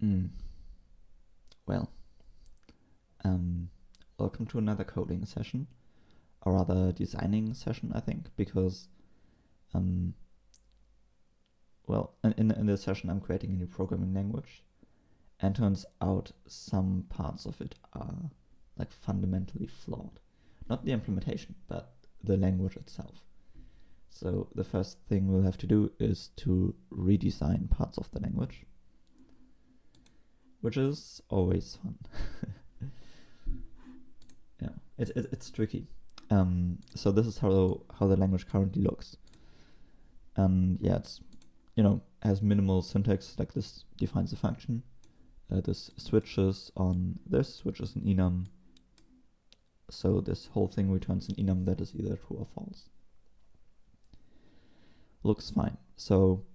Mm. Well, welcome to another coding session, or rather designing session, I think, because, in this session I'm creating a new programming language, and turns out some parts of it are like fundamentally flawed. Not the implementation, but the language itself. So the first thing we'll have to do is to redesign parts of the language, which is always fun. Yeah, it's tricky. So this is how the language currently looks. And yeah, it's, has minimal syntax, like this defines a function. This switches on this, which is an enum. So this whole thing returns an enum that is either true or false. Looks fine. So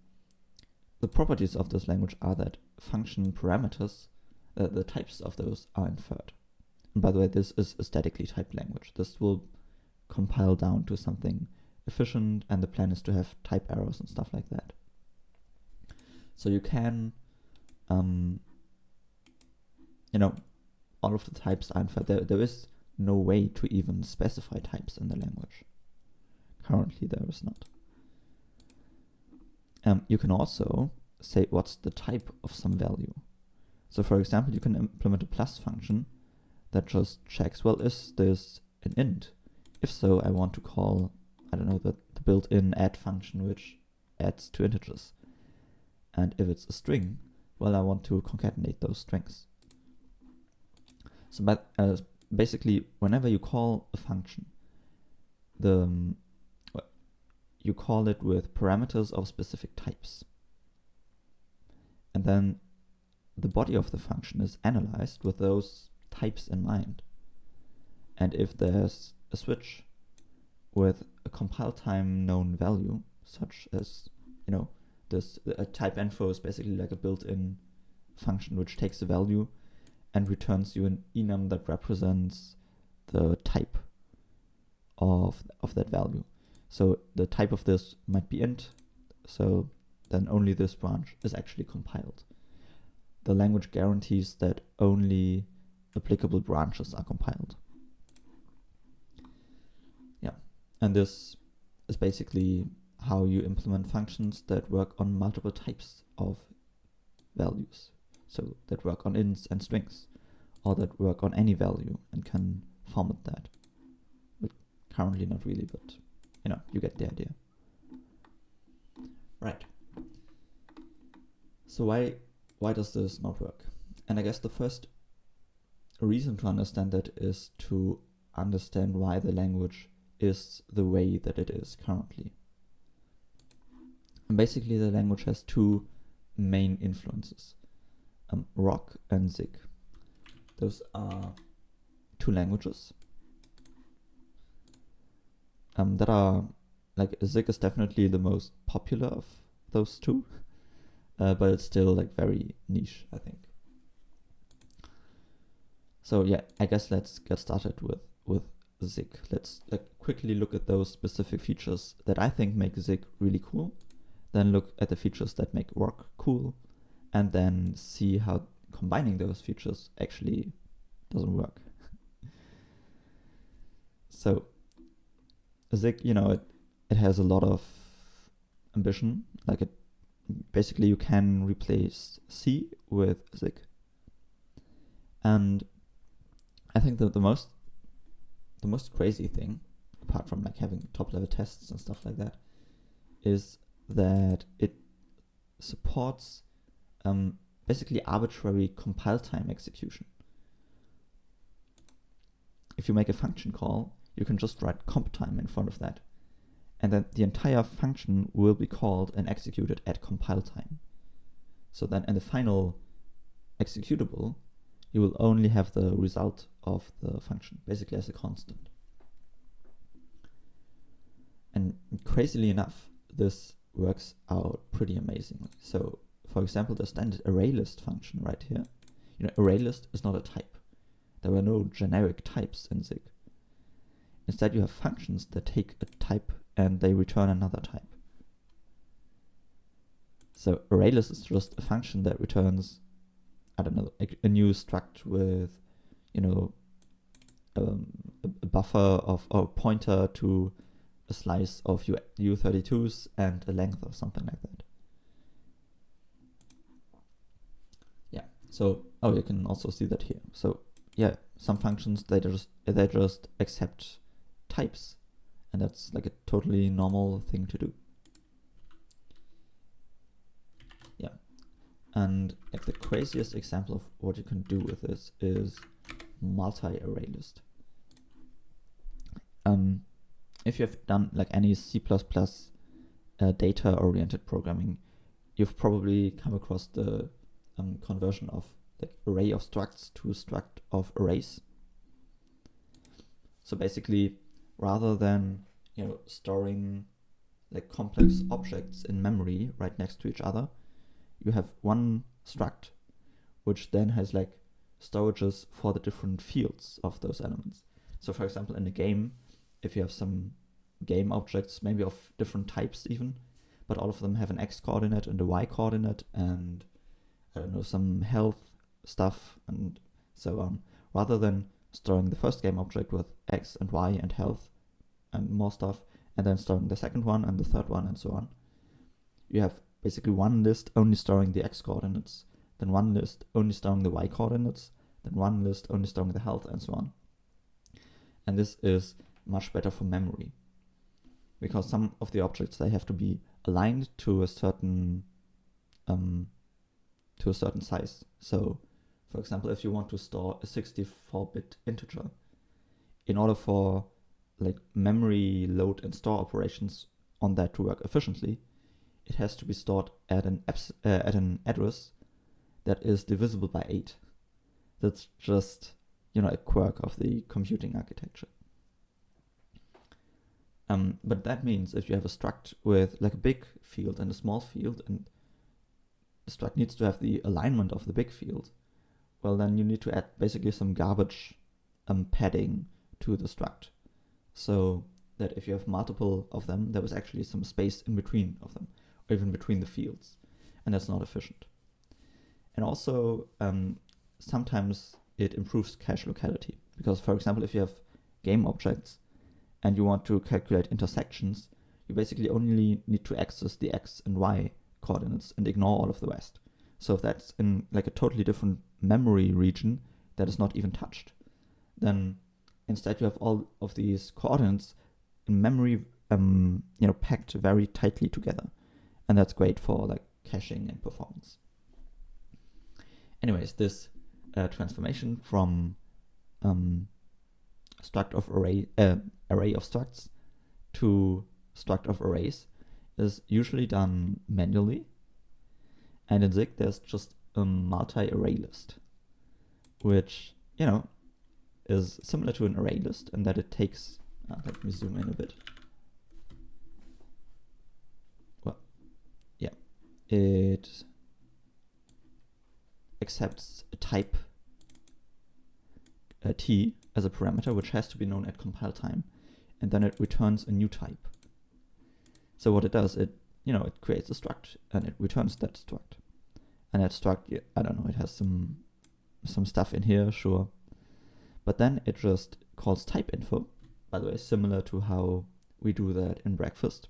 the properties of this language are that function parameters, the types of those are inferred. And by the way, this is a statically typed language. This will compile down to something efficient, and the plan is to have type errors and stuff like that. So you can, all of the types are inferred. There is no way to even specify types in the language. Currently, there is not. You can also say what's the type of some value. So for example, you can implement a plus function that just checks, well, is this an int? If so, I want to call, I don't know, the built-in add function which adds two integers. And if it's a string, well, I want to concatenate those strings. So basically, whenever you call a function, you call it with parameters of specific types. And then the body of the function is analyzed with those types in mind. And if there's a switch with a compile time known value, such as, this type info is basically like a built-in function which takes a value and returns you an enum that represents the type of that value. So the type of this might be int, so then only this branch is actually compiled. The language guarantees that only applicable branches are compiled. Yeah, and this is basically how you implement functions that work on multiple types of values. So that work on ints and strings, or that work on any value and can format that. But currently not really, but you get the idea. Right. So why does this not work? And I guess the first reason to understand that is to understand why the language is the way that it is currently. And basically the language has two main influences, Rock and Zig. Those are two languages that are, like, Zig is definitely the most popular of those two, but it's still like very niche, I think. So yeah, I guess let's get started with Zig. Let's quickly look at those specific features that I think make Zig really cool, then look at the features that make Rock cool, and then see how combining those features actually doesn't work. So Zig, it has a lot of ambition. Like, it basically, you can replace C with Zig. And I think that the most crazy thing, apart from like having top level tests and stuff like that, is that it supports basically arbitrary compile time execution. If you make a function call, you can just write comp time in front of that, and then the entire function will be called and executed at compile time. So then in the final executable, you will only have the result of the function, basically as a constant. And crazily enough, this works out pretty amazingly. So for example, the standard array list function right here, array list is not a type. There are no generic types in Zig. Instead, you have functions that take a type and they return another type. So ArrayList is just a function that returns I don't know, a new struct with, you know, a buffer of, or pointer to a slice of U32s and a length or something like that. Yeah, so, oh, you can also see that here. So yeah, some functions, they just accept types, and that's like a totally normal thing to do. Yeah, and like the craziest example of what you can do with this is multi-array list. If you have done like any C++ data-oriented programming, you've probably come across the conversion of like array of structs to struct of arrays. So basically, rather than, you know, storing like complex objects in memory right next to each other, you have one struct which then has like storages for the different fields of those elements. So for example, in a game, if you have some game objects, maybe of different types even, but all of them have an x coordinate and a y coordinate and, I don't know, some health stuff and so on. Rather than storing the first game object with x and y and health and more stuff, and then storing the second one and the third one and so on, you have basically one list only storing the x coordinates, then one list only storing the y coordinates, then one list only storing the health and so on. And this is much better for memory, because some of the objects, they have to be aligned to a certain size. So for example, if you want to store a 64-bit integer, in order for like memory load and store operations on that to work efficiently, it has to be stored at an address that is divisible by 8. That's just, you know, a quirk of the computing architecture. But that means if you have a struct with like a big field and a small field, and the struct needs to have the alignment of the big field, well, then you need to add basically some garbage padding to the struct, so that if you have multiple of them, there was actually some space in between of them, or even between the fields, and that's not efficient. And also, sometimes it improves cache locality, because for example, if you have game objects and you want to calculate intersections, you basically only need to access the x and y coordinates and ignore all of the rest. So if that's in like a totally different memory region that is not even touched, then instead you have all of these coordinates in memory, packed very tightly together, and that's great for like caching and performance. Anyways, this transformation from struct of array of structs to struct of arrays is usually done manually, and in Zig there's just a multi-array list, which, you know, is similar to an array list in that it takes, let me zoom in a bit. Well, yeah, it accepts a type t as a parameter, which has to be known at compile time, and then it returns a new type. So what it does, it creates a struct and it returns that struct. And that struct, I don't know, it has some stuff in here, sure. But then it just calls type info, by the way, similar to how we do that in breakfast,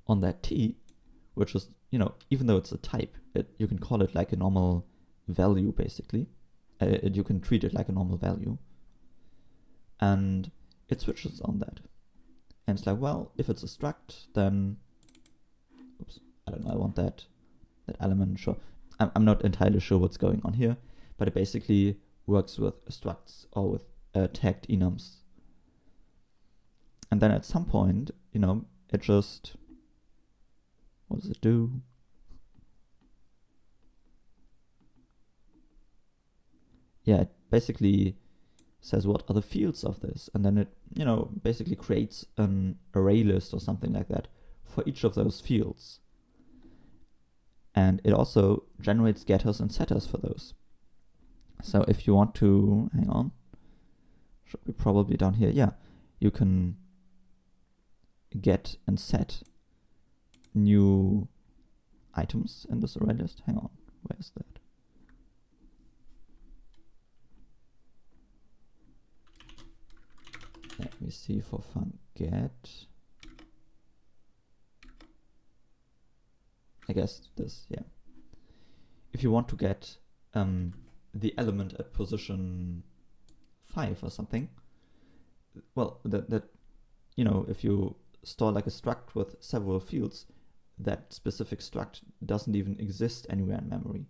on that t, which is, even though it's a type, you can call it like a normal value, basically. You can treat it like a normal value. And it switches on that. And it's like, well, if it's a struct, then, oops, I don't know, I want that element, sure. I'm not entirely sure what's going on here, but it basically works with structs or with tagged enums. And then at some point, it just, what does it do? Yeah, it basically says what are the fields of this, and then it, basically creates an array list or something like that for each of those fields. And it also generates getters and setters for those. So if you want to, hang on, should be probably down here. Yeah, you can get and set new items in this array list. Hang on, where is that? me see for fun. Get, I guess this, yeah. If you want to get the element at position 5 or something, well, that you know, if you store like a struct with several fields, that specific struct doesn't even exist anywhere in memory,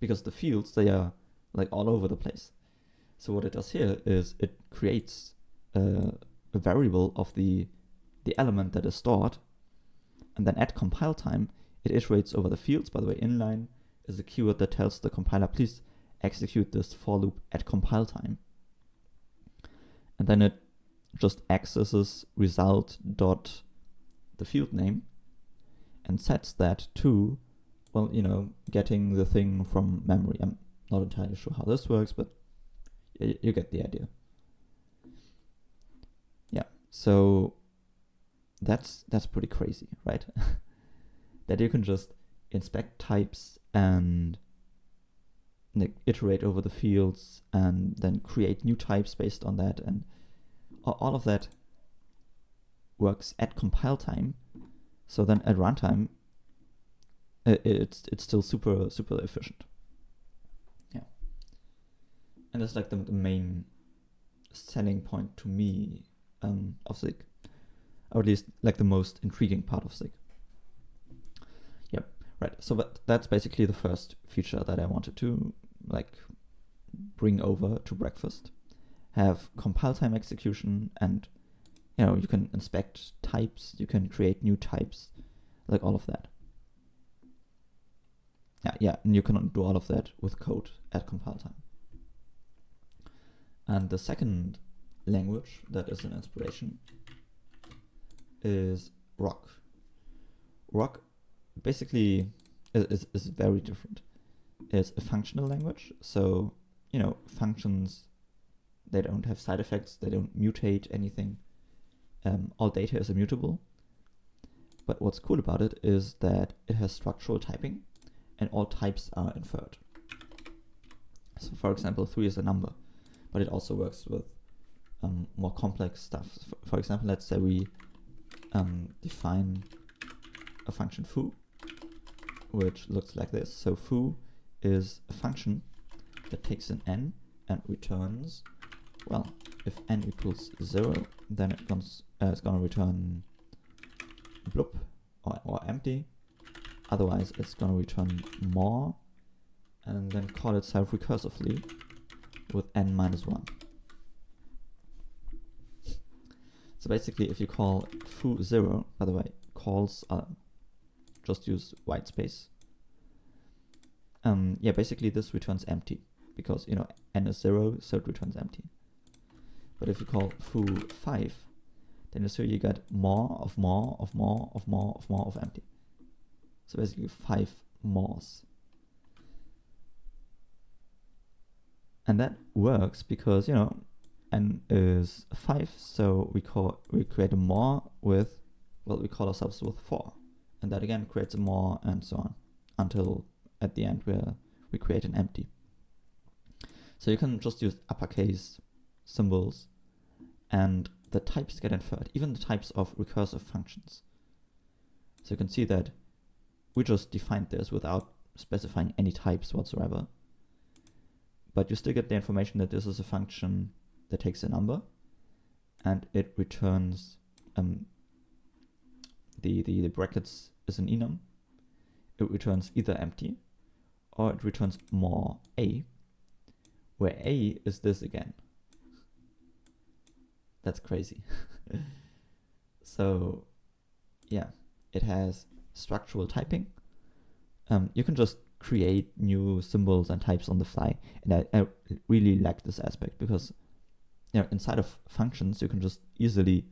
because the fields, they are like all over the place. So what it does here is it creates a variable of the element that is stored, and then at compile time, it iterates over the fields. By the way, inline is a keyword that tells the compiler, please execute this for loop at compile time. And then it just accesses result dot the field name and sets that to, well, you know, getting the thing from memory. I'm not entirely sure how this works, but you get the idea. Yeah, so that's pretty crazy, right? That you can just inspect types and iterate over the fields and then create new types based on that, and all of that works at compile time. So then at runtime, it's still super efficient. Yeah, and that's like the main selling point to me of Zig, or at least like the most intriguing part of Zig. Yep, right. So that's basically the first feature that I wanted to like bring over to breakfast. Have compile time execution, and you know, you can inspect types, you can create new types, like all of that. Yeah, and you can do all of that with code at compile time. And the second language that is an inspiration is Rock. Rock basically is very different. It's a functional language, so you know, functions, they don't have side effects, they don't mutate anything. All data is immutable. But what's cool about it is that it has structural typing, and all types are inferred. So for example, 3 is a number, but it also works with more complex stuff. For example, let's say we define a function foo, which looks like this. So foo is a function that takes an n and returns, well, if n equals 0, then it's going to return bloop or empty. Otherwise, it's going to return more, and then call itself recursively with n minus 1. So basically, if you call foo 0, by the way, calls just use white space. Yeah, basically this returns empty, because you know, n is 0, so it returns empty. But if you call foo 5, then you get more of more of more of more of more of empty. So basically 5 mores. And that works because, you know, n is 5, so we create a more with, well, we call ourselves with 4. And that again creates a more, and so on, until at the end where we create an empty. So you can just use uppercase symbols, and the types get inferred, even the types of recursive functions. So you can see that we just defined this without specifying any types whatsoever. But you still get the information that this is a function that takes a number, and it returns the brackets is an enum. It returns either empty, or it returns more a, where a is this again. That's crazy. So yeah, it has structural typing. You can just create new symbols and types on the fly, and I really like this aspect, because you know, inside of functions you can just easily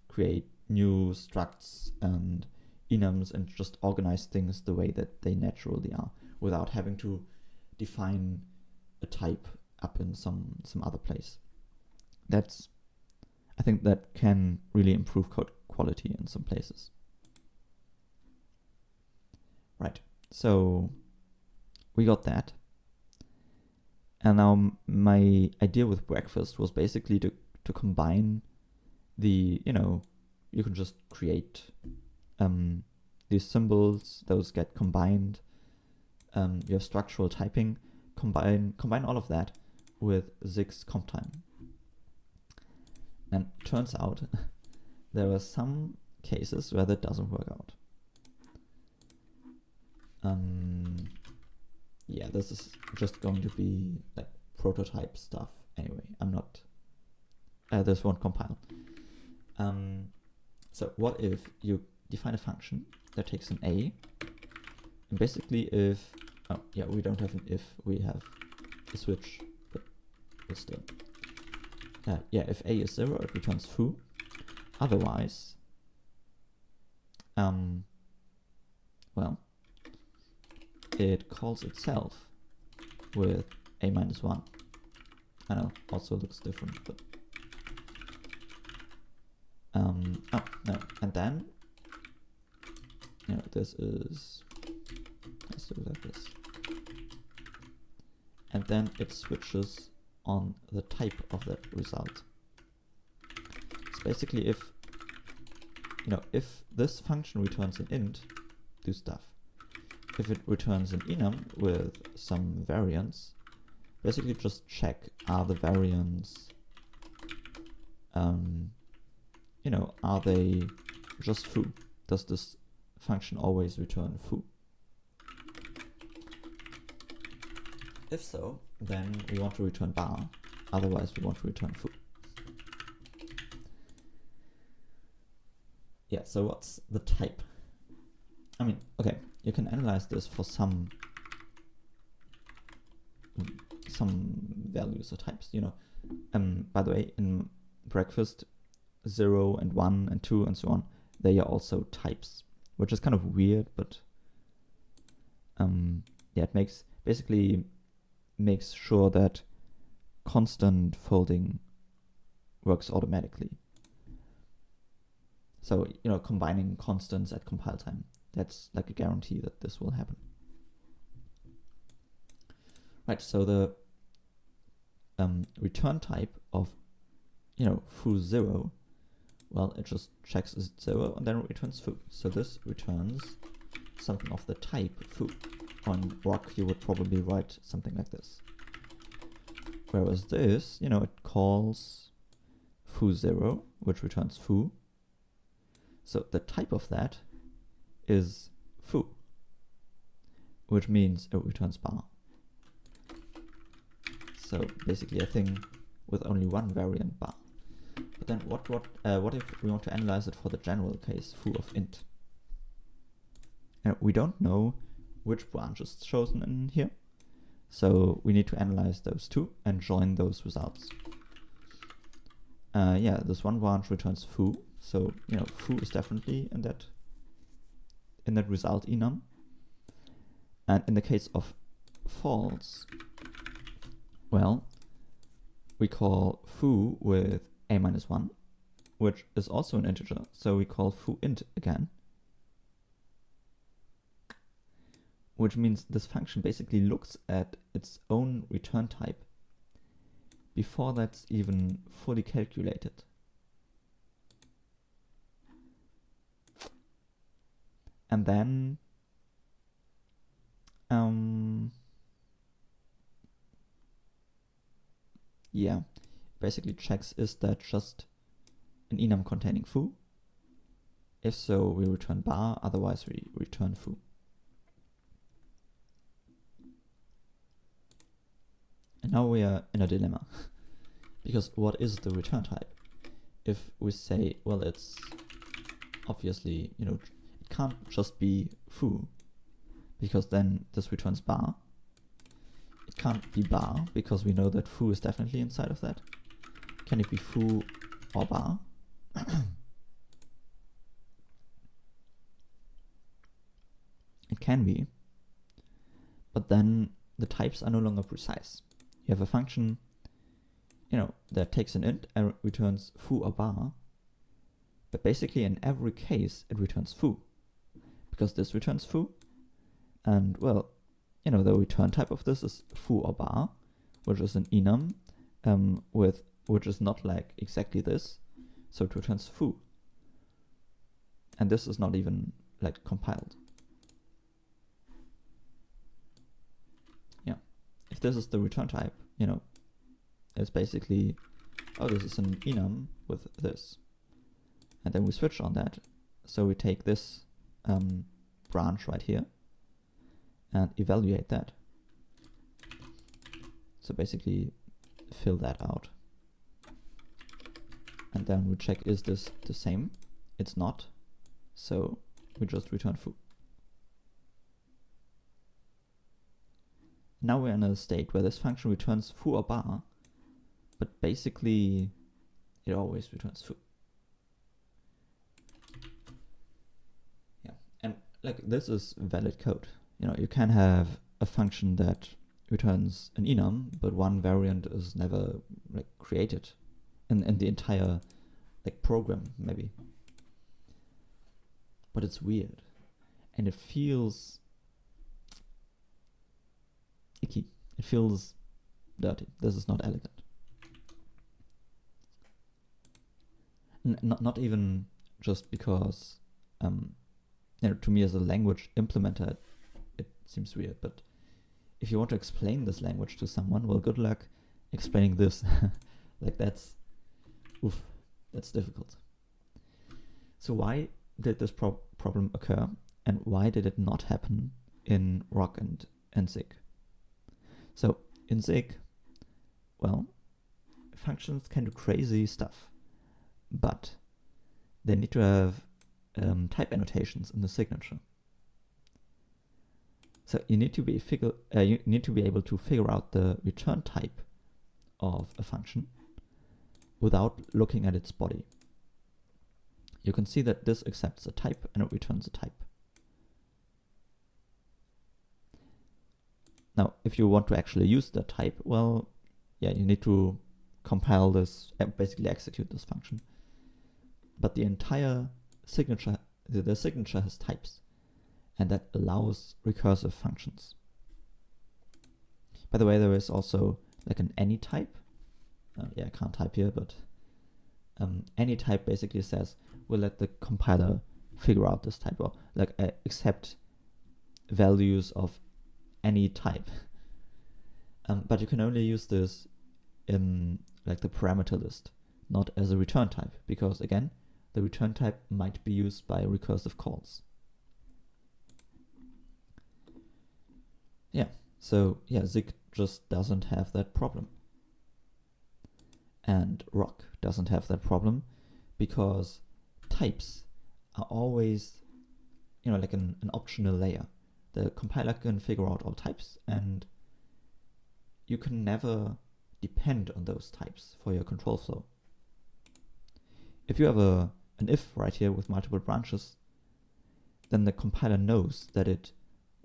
create new structs and enums and just organize things the way that they naturally are, without having to define a type up in some other place. I think that can really improve code quality in some places. Right, so we got that. And now my idea with breakfast was basically to combine the, you can just create these symbols, those get combined. You have structural typing, combine all of that with 6 comp time. And turns out there are some cases where that doesn't work out. Yeah, this is just going to be like prototype stuff anyway. I'm not, this won't compile. So what if you define a function that takes an a, and basically if, oh yeah, we don't have an if, we have a switch, but still. Yeah, if a is 0, it returns foo. Otherwise, well, it calls itself with a minus 1. I know, also looks different, but oh no, and then this is, let's do it like this, and then it switches on the type of that result. So basically, if this function returns an int, do stuff. If it returns an enum with some variance, basically just check, are the variants, are they just foo? Does this function always return foo? If so, then we want to return bar, otherwise we want to return foo. Yeah, so what's the type? I mean, okay, you can analyze this for some values or types, by the way, in breakfast, 0 and 1 and 2 and so on, they are also types, which is kind of weird, but yeah, it basically makes sure that constant folding works automatically. So, combining constants at compile time, that's like a guarantee that this will happen. Right, so the return type of, foo 0, well, it just checks is it 0 and then it returns foo. So this returns something of the type foo. On rock, you would probably write something like this. Whereas this, it calls foo 0, which returns foo. So the type of that is foo, which means it returns bar. So basically a thing with only one variant, bar. But then what if we want to analyze it for the general case, foo of int? And we don't know which branch is chosen in here, so we need to analyze those two and join those results. Yeah, this one branch returns foo, so foo is definitely in that result enum. And in the case of false, well, we call foo with a minus 1, which is also an integer, so we call foo int again, which means this function basically looks at its own return type before that's even fully calculated. And then yeah, basically checks, is that just an enum containing foo? If so, we return bar, otherwise we return foo. And now we are in a dilemma, because what is the return type? If we say, well, it's obviously, it can't just be foo, because then this returns bar. It can't be bar, because we know that foo is definitely inside of that. Can it be foo or bar? It can be, but then the types are no longer precise. You have a function, that takes an int and returns foo or bar, but basically in every case it returns foo, because this returns foo, and well, the return type of this is foo or bar, which is an enum which is not like exactly this. so it returns foo. And this is not even like compiled. Yeah, if this is the return type, you know, it's basically, oh, this is an enum with this. And then we switch on that. So we take this branch right here and evaluate that. So basically fill that out. And then we check, is this the same? It's not. So we just return foo. Now we're in a state where this function returns foo or bar, but basically it always returns foo. Yeah, and like this is valid code. You know, you can have a function that returns an enum, but one variant is never like created in the entire like program maybe. But it's weird, and it feels icky. It feels dirty. This is not elegant. Not even just because, you know, to me as a language implementer, it seems weird. But if you want to explain this language to someone, well, good luck explaining this. Like that's difficult. So why did this problem occur, and why did it not happen in Rock and Zig? So in Zig, well, functions can do crazy stuff, but they need to have type annotations in the signature. So you need to be able to figure out the return type of a function without looking at its body. You can see that this accepts a type and it returns a type. Now, if you want to actually use the type, well, yeah, you need to compile this and basically execute this function. But the entire signature, the signature has types, and that allows recursive functions. By the way, there is also like an any type. Yeah, I can't type here, but any type basically says we'll let the compiler figure out this type, or like accept values of any type. But you can only use this in like the parameter list, not as a return type, because again, the return type might be used by recursive calls. Yeah, so yeah, Zig just doesn't have that problem. And Rock doesn't have that problem because types are always, you know, like an optional layer. The compiler can figure out all types, and you can never depend on those types for your control flow. If you have an if right here with multiple branches, then the compiler knows that it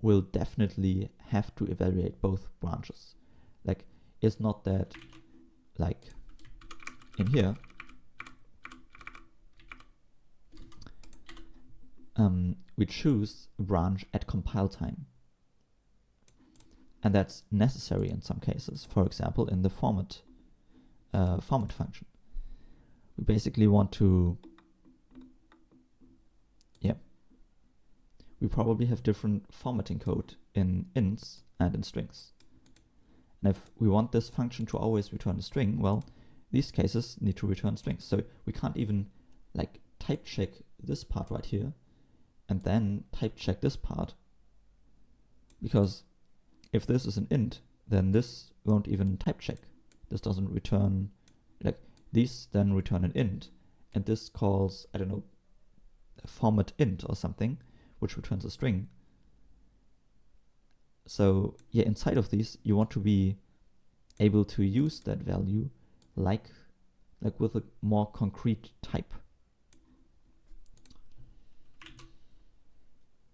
will definitely have to evaluate both branches. Like, it's not that, like, in here, we choose a branch at compile time. And that's necessary in some cases. For example, in the format function. We basically want to, yeah, we probably have different formatting code in ints and in strings. And if we want this function to always return a string, well, these cases need to return strings. So we can't even like type check this part right here and then type check this part, because if this is an int, then this won't even type check. This doesn't return, like these then return an int, and this calls, I don't know, format int or something, which returns a string. So yeah, inside of these, you want to be able to use that value like with a more concrete type.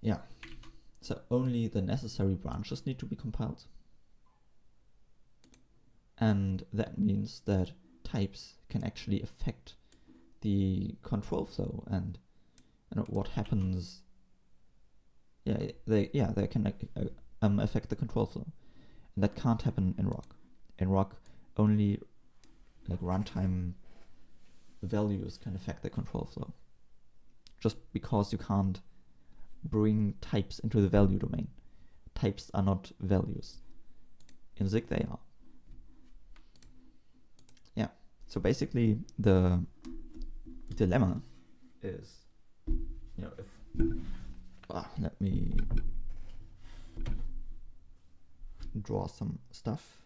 Yeah, so only the necessary branches need to be compiled. And that means that types can actually affect the control flow and what happens. Yeah, they can affect the control flow. And that can't happen in Rock. In Rock, only like runtime values can affect the control flow. Just because you can't bring types into the value domain. Types are not values. In Zig they are. Yeah, so basically the dilemma is, if let me draw some stuff.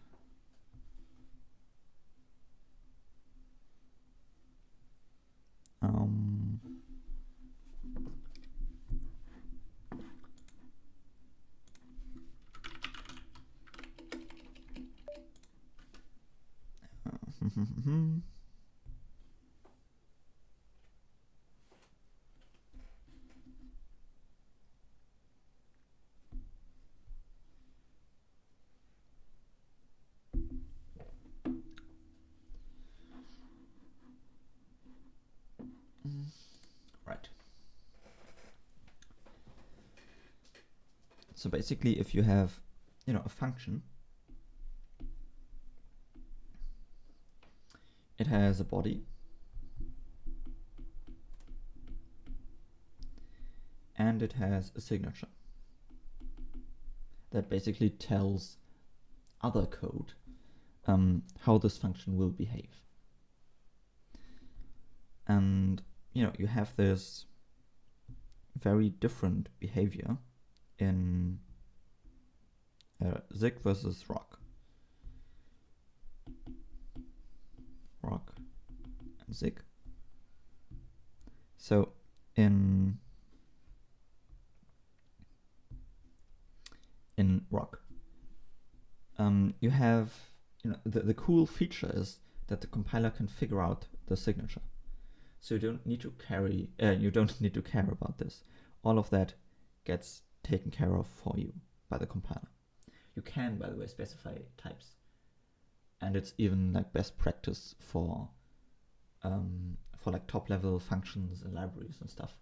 Right. So basically, if you have, a function, it has a body and it has a signature that basically tells other code how this function will behave. And you have this very different behavior in Zig versus Rock and Zig. So in Rock, you have the cool feature is that the compiler can figure out the signature. So you don't need to care about this. All of that gets taken care of for you by the compiler. You can, by the way, specify types, and it's even like best practice for like top level functions and libraries and stuff.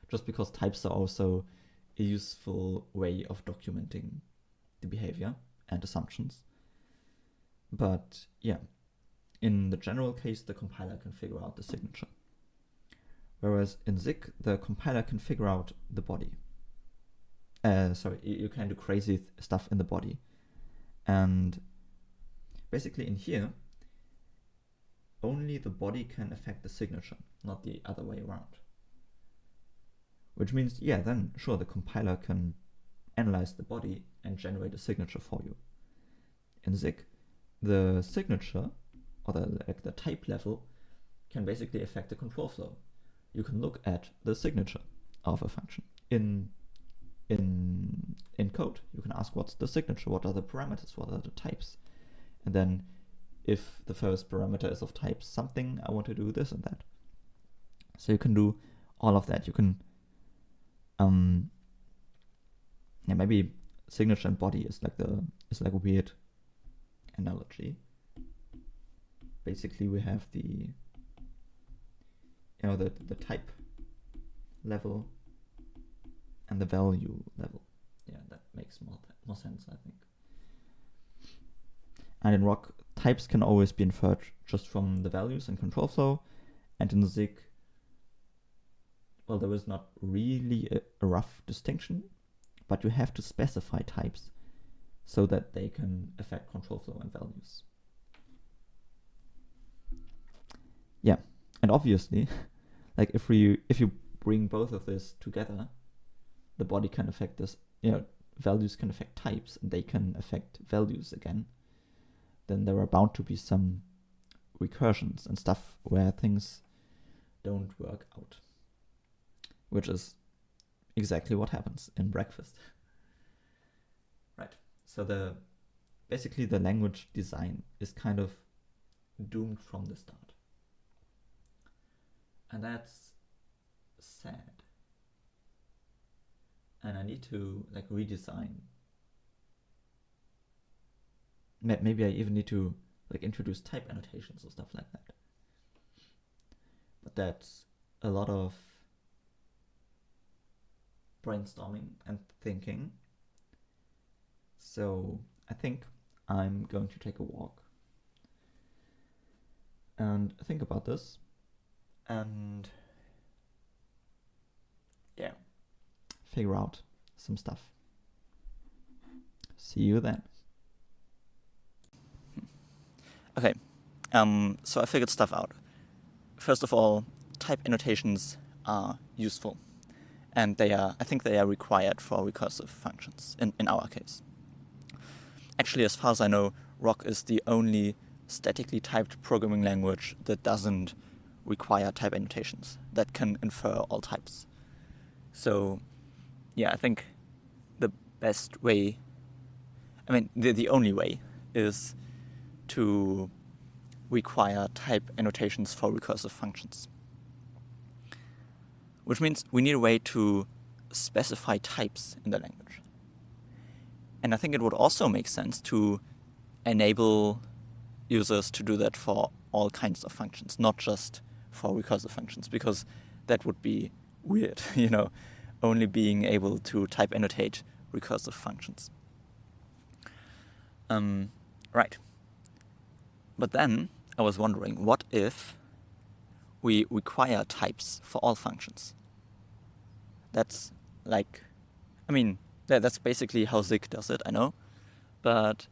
Just because types are also a useful way of documenting the behavior and assumptions. But yeah, in the general case, the compiler can figure out the signature. Whereas in Zig, the compiler can figure out the body. You can do crazy stuff in the body. And basically in here, only the body can affect the signature, not the other way around. Which means, then sure, the compiler can analyze the body and generate a signature for you. In Zig, the signature, or the type level, can basically affect the control flow. You can look at the signature of a function. In code, you can ask what's the signature, what are the parameters, what are the types. And then if the first parameter is of type something, I want to do this and that. So you can do all of that. You can, maybe signature and body is like a weird analogy. Basically, we have the type level and the value level. Yeah, that makes more sense, I think. And in Rock, types can always be inferred just from the values and control flow. And in Zig, well, there is not really a rough distinction, but you have to specify types so that they can affect control flow and values. Yeah, and obviously, like if you bring both of this together, the body can affect this, values can affect types, and they can affect values again. Then there are bound to be some recursions and stuff where things don't work out, which is exactly what happens in breakfast. Right. So basically the language design is kind of doomed from the start. And that's sad. And I need to redesign. Maybe I even need to introduce type annotations or stuff like that. But that's a lot of brainstorming and thinking. So I think I'm going to take a walk and think about this and yeah, figure out some stuff. See you then. Okay, so I figured stuff out. First of all, type annotations are useful, and I think they are required for recursive functions, in our case. Actually, as far as I know, Rock is the only statically typed programming language that doesn't require type annotations, that can infer all types. So, yeah, I think the best way, the only way is to require type annotations for recursive functions. Which means we need a way to specify types in the language. And I think it would also make sense to enable users to do that for all kinds of functions, not just for recursive functions, because that would be weird, only being able to type annotate recursive functions. Right. But then I was wondering, what if we require types for all functions? That's that's basically how Zig does it, I know. But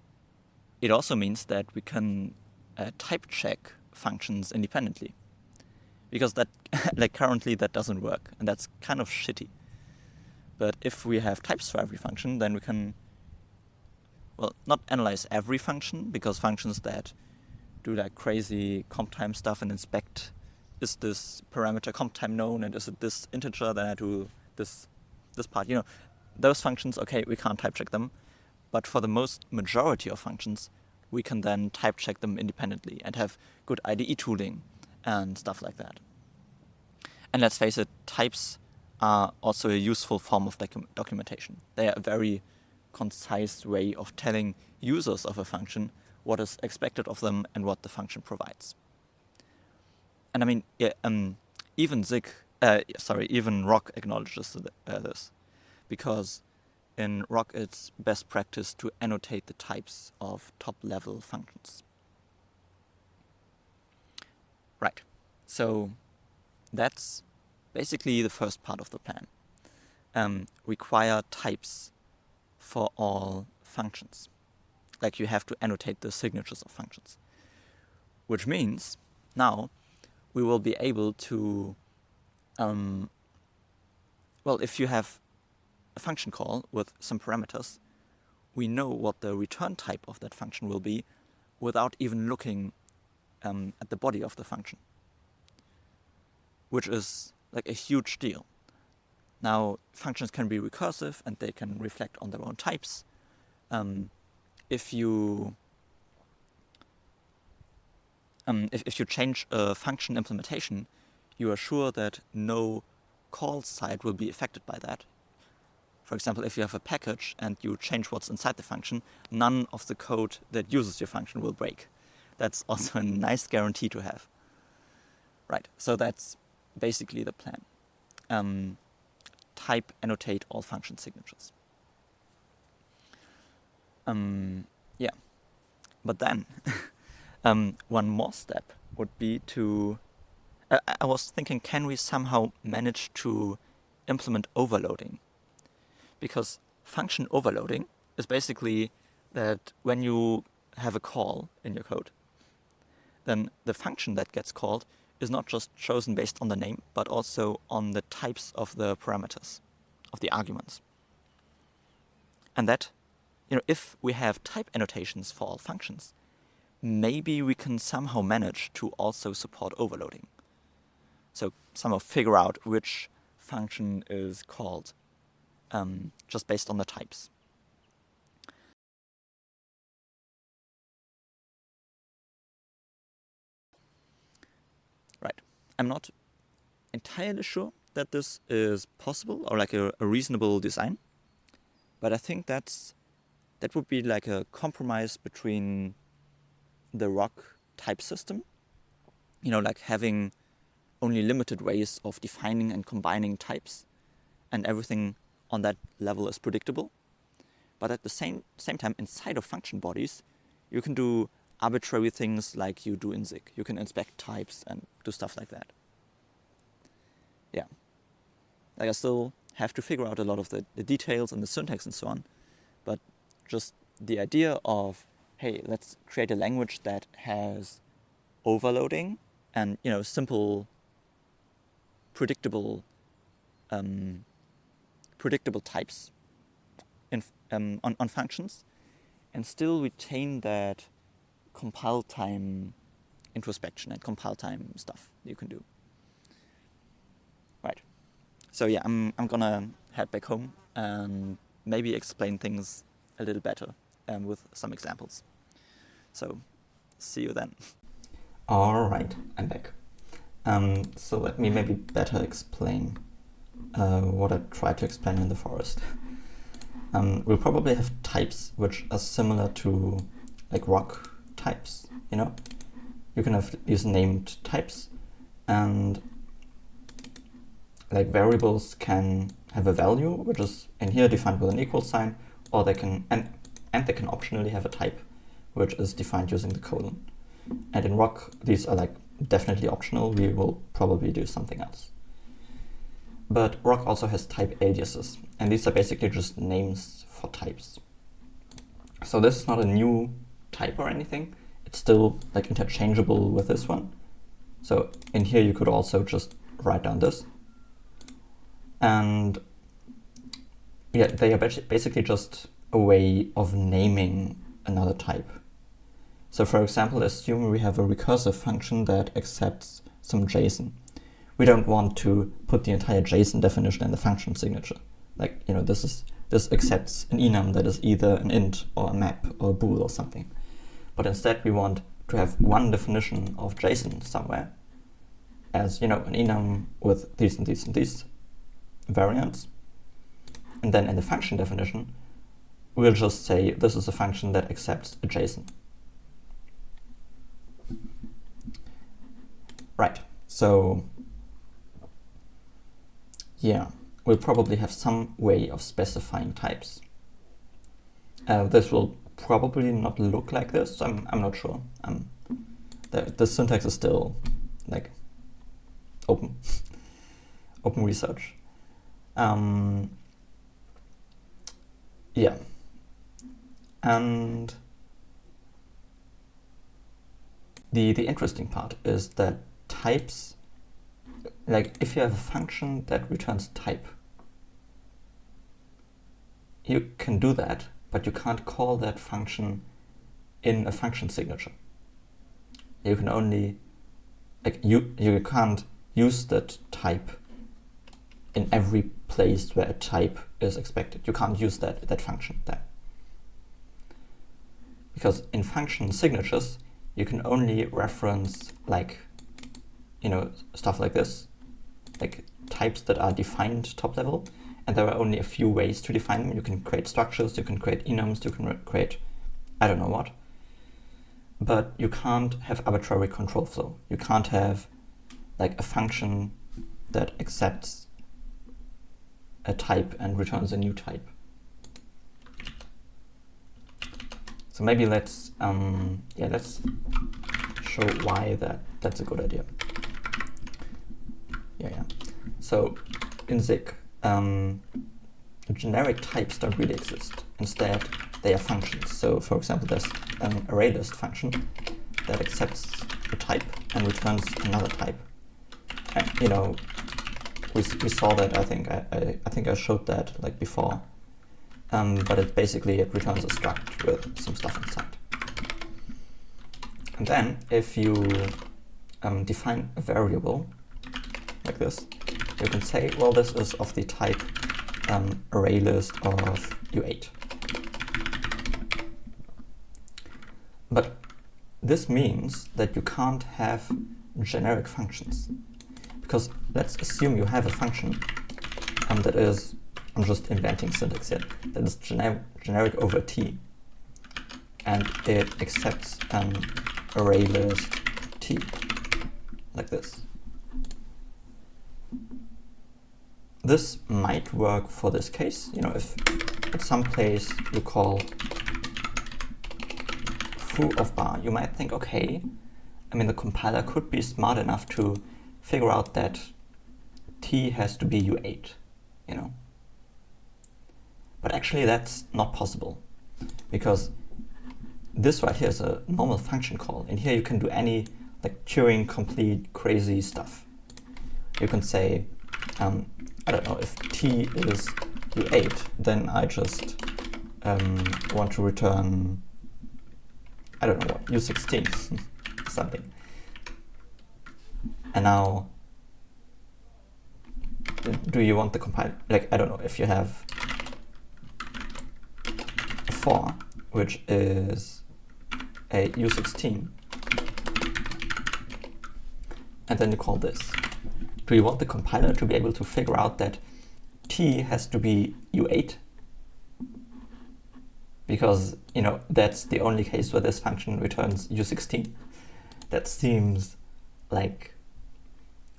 it also means that we can type check functions independently. Because that, currently that doesn't work, and that's kind of shitty. But if we have types for every function, then we can, not analyze every function, because functions that do crazy comp time stuff and inspect, is this parameter comp time known, and is it this integer, then I do this part. Those functions, okay, we can't type check them, but for the majority of functions, we can then type check them independently and have good IDE tooling and stuff like that. And let's face it, types are also a useful form of documentation. They are a very concise way of telling users of a function what is expected of them and what the function provides. And even even Rock acknowledges this, because in Rock it's best practice to annotate the types of top-level functions. Right, so that's basically the first part of the plan. Require types for all functions. You have to annotate the signatures of functions. Which means now we will be able to, if you have a function call with some parameters, we know what the return type of that function will be without even looking at the body of the function, which is a huge deal. Now, functions can be recursive and they can reflect on their own types. If you change a function implementation, you are sure that no call side will be affected by that. For example, if you have a package and you change what's inside the function, none of the code that uses your function will break. That's also a nice guarantee to have. Right, so that's basically the plan. Type annotate all function signatures. But then one more step would be to, I was thinking, can we somehow manage to implement overloading? Because function overloading is basically that when you have a call in your code, then the function that gets called is not just chosen based on the name, but also on the types of the parameters, of the arguments. And that, if we have type annotations for all functions, maybe we can somehow manage to also support overloading. So somehow figure out which function is called just based on the types. Right. I'm not entirely sure that this is possible or a reasonable design, but I think that would be a compromise between the Rock type system, having only limited ways of defining and combining types, and everything on that level is predictable. But at the same time, inside of function bodies, you can do arbitrary things like you do in Zig. You can inspect types and do stuff like that. yeah, like I still have to figure out a lot of the details and the syntax and so on, but just the idea of, hey, let's create a language that has overloading and, you know, simple, predictable types on functions, and still retain that compile time introspection and compile time stuff you can do. Right. So yeah, I'm gonna head back home and maybe explain things a little better with some examples. So see you then. Alright, I'm back. So let me maybe better explain what I tried to explain in the forest. We'll probably have types which are similar to like rock types, you know? You can have these named types, and like variables can have a value which is in here defined with an equal sign, or they can and they can optionally have a type which is defined using the colon. And in rock these are like definitely optional. We will probably do something else. But rock also has type aliases, and these are basically just names for types. So this is not a new type or anything. It's still like interchangeable with this one. So in here you could also just write down this. And yeah, they are basically just a way of naming another type. So for example, assume we have a recursive function that accepts some JSON. We don't want to put the entire JSON definition in the function signature. Like, you know, this accepts an enum that is either an int or a map or a bool or something. But instead we want to have one definition of JSON somewhere as, you know, an enum with these and these and these variants. And then in the function definition, we'll just say this is a function that accepts a JSON. Right, so yeah, we'll probably have some way of specifying types. This will probably not look like this. I'm not sure. The syntax is still like open research. Yeah, and the interesting part is that types, like if you have a function that returns type, you can do that, but you can't call that function in a function signature. You can only, like you can't use that type in every place where a type is expected. You can't use that function there. Because in function signatures, you can only reference like, you know, stuff like this, like types that are defined top level, and there are only a few ways to define them. You can create structures, you can create enums, you can create I don't know what, but you can't have arbitrary control flow. You can't have like a function that accepts a type and returns a new type. So maybe let's show why that's a good idea. Yeah. So in Zig, generic types don't really exist. Instead, they are functions. So for example, there's an array list function that accepts a type and returns another type. And, you know, we saw that. I think I showed that like before. But it returns a struct with some stuff inside. And then if you define a variable like this, you can say, well, this is of the type array list of U8. But this means that you can't have generic functions, because let's assume you have a function that is, I'm just inventing syntax here, that is generic over T, and it accepts an array list T, like this. This might work for this case. You know, if at some place you call foo of bar, you might think, okay, I mean, the compiler could be smart enough to figure out that T t has to be u8, you know. But actually that's not possible, because this right here is a normal function call. In here you can do any like Turing complete crazy stuff. You can say, I don't know, if t is u8, then I just want to return, I don't know what, u16, something. And now, do you want the compile, like, I don't know, if you have a for, which is a u16, and then you call this. Do you want the compiler to be able to figure out that t has to be u8? Because, you know, that's the only case where this function returns u16. That seems like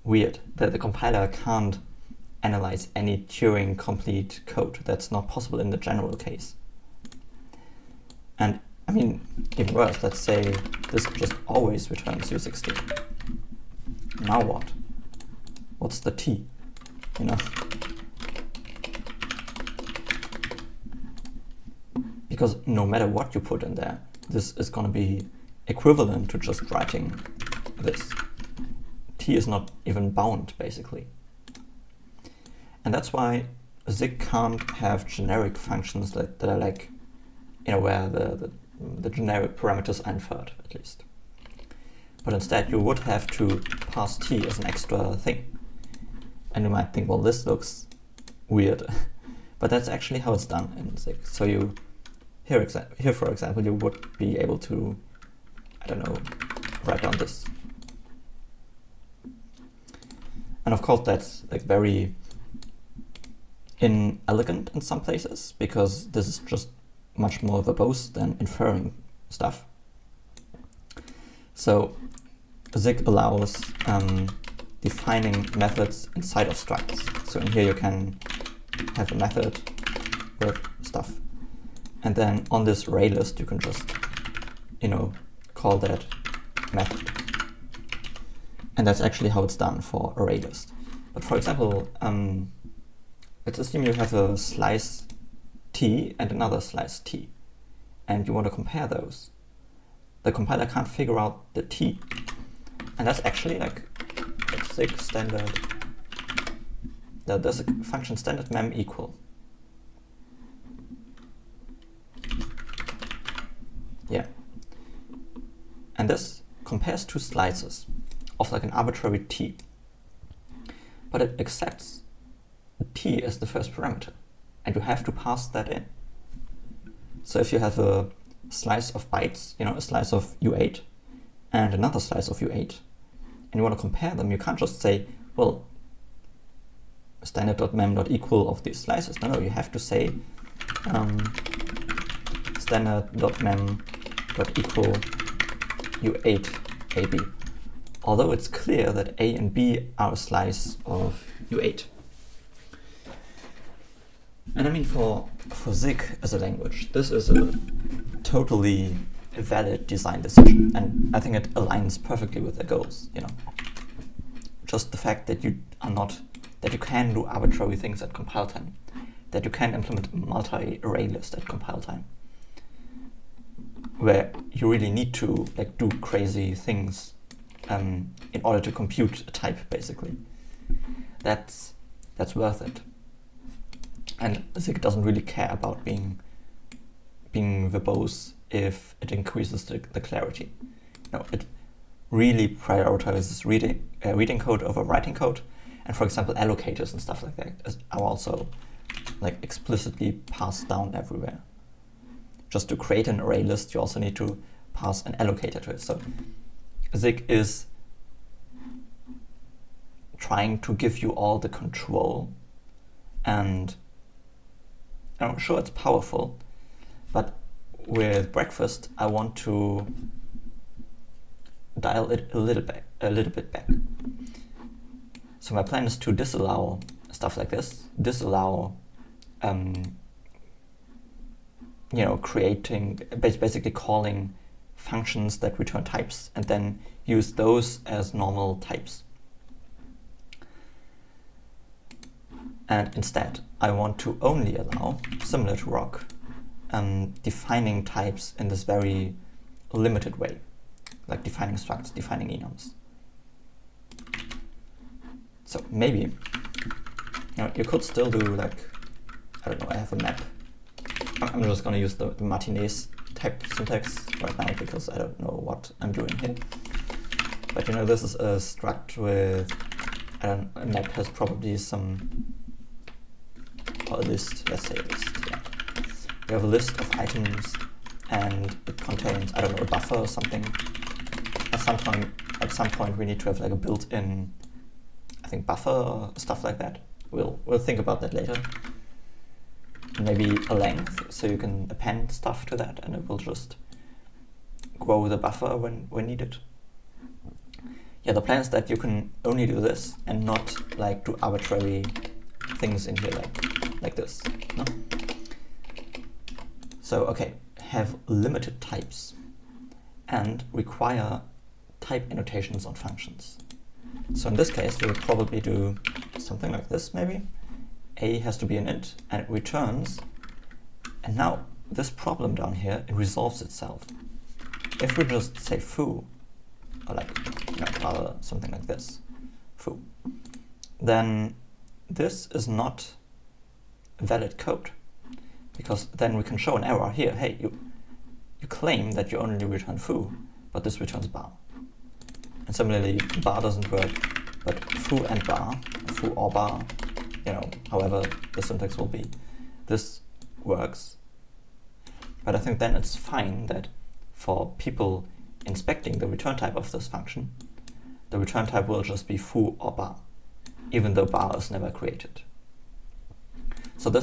weird, that the compiler can't analyze any Turing complete code. That's not possible in the general case. And I mean, even worse, let's say this just always returns u16. Now what? What's the t? You know? Because no matter what you put in there, this is going to be equivalent to just writing this. T is not even bound, basically. And that's why Zig can't have generic functions that are like, you know, where the generic parameters are inferred, at least. But instead you would have to pass t as an extra thing. And you might think, well, this looks weird. But that's actually how it's done in Zig. So you, here for example, you would be able to, I don't know, write down this. And of course that's like very inelegant in some places, because this is just much more verbose than inferring stuff. So Zig allows defining methods inside of structs. So in here you can have a method with stuff. And then on this array list you can just, you know, call that method. And that's actually how it's done for array list. But for example, let's assume you have a slice t and another slice t, and you want to compare those. The compiler can't figure out the t. And that's actually like Zig standard. There's a function standard mem equal. Yeah. And this compares two slices of like an arbitrary t. But it accepts t as the first parameter, and you have to pass that in. So if you have a slice of bytes, you know, a slice of u8 and another slice of u8, and you want to compare them, you can't just say, well, standard.mem.equal of these slices. No, you have to say standard.mem.equal u8 ab. Although it's clear that a and b are a slice of u8. And I mean, for Zig as a language, this is a totally valid design decision, and I think it aligns perfectly with their goals, you know. Just the fact that you can do arbitrary things at compile time, that you can implement a multi-array list at compile time, where you really need to like do crazy things in order to compute a type, basically. That's worth it. And Zig doesn't really care about being verbose if it increases the clarity. No, it really prioritizes reading code over writing code. And for example, allocators and stuff like that are also like explicitly passed down everywhere. Just to create an array list, you also need to pass an allocator to it. So Zig is trying to give you all the control, and I'm sure it's powerful, but with breakfast I want to dial it a little bit back. So my plan is to disallow stuff like this, disallow basically calling functions that return types, and then use those as normal types. And instead, I want to only allow, similar to rock, defining types in this very limited way, like defining structs, defining enums. So maybe, you could still do like, I don't know, I have a map. I'm just going to use the Martinez type syntax right now because I don't know what I'm doing here. But this is a struct with, a map has probably some, or a list, let's say a list, yeah. We have a list of items and it contains, I don't know, a buffer or something. At some point we need to have like a built-in, I think, buffer or stuff like that. We'll think about that later. Maybe a length, so you can append stuff to that and it will just grow the buffer when needed. Yeah, the plan is that you can only do this and not like do arbitrary things in here like this. No? So okay, have limited types and require type annotations on functions. So in this case, we would probably do something like this maybe. A has to be an int and it returns, and now this problem down here, it resolves itself. If we just say foo, or like rather something like this, foo, then this is not valid code, because then we can show an error here. Hey, you claim that you only return foo, but this returns bar. And similarly, bar doesn't work, but foo and bar, foo or bar, however the syntax will be, this works. But I think then it's fine that for people inspecting the return type of this function, the return type will just be foo or bar, even though bar is never created. So it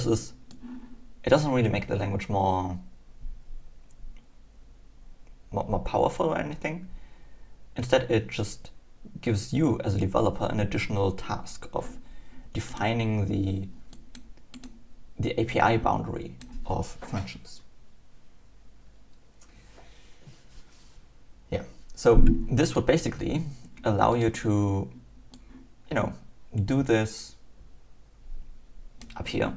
doesn't really make the language more powerful or anything. Instead, it just gives you as a developer an additional task of defining the API boundary of functions. Yeah, so this would basically allow you to, do this up here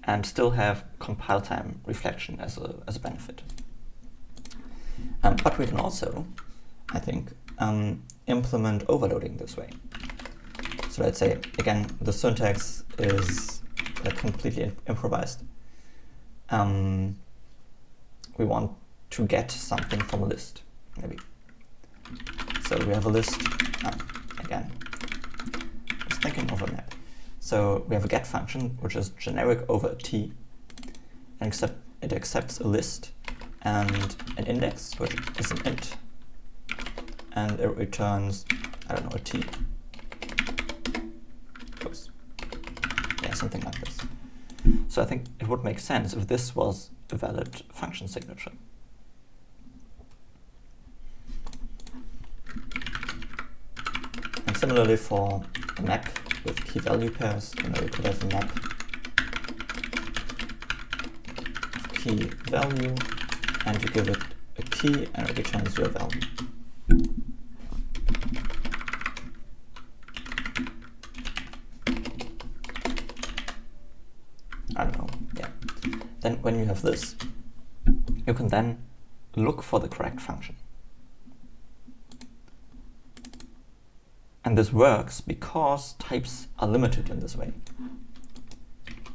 and still have compile time reflection as a benefit. But we can also, I think, implement overloading this way. So let's say, again, the syntax is completely improvised. We want to get something from a list, maybe. So we have a list, again, I was thinking of a map. So we have a get function, which is generic over a t, and it accepts a list and an index, which is an int, and it returns, I don't know, a t. Oops. Yeah, something like this. So I think it would make sense if this was a valid function signature. And similarly for a map with key value pairs, you could have a map of key value, and you give it a key and it returns your value. I don't know, yeah. Then when you have this, you can then look for the correct function. And this works because types are limited in this way.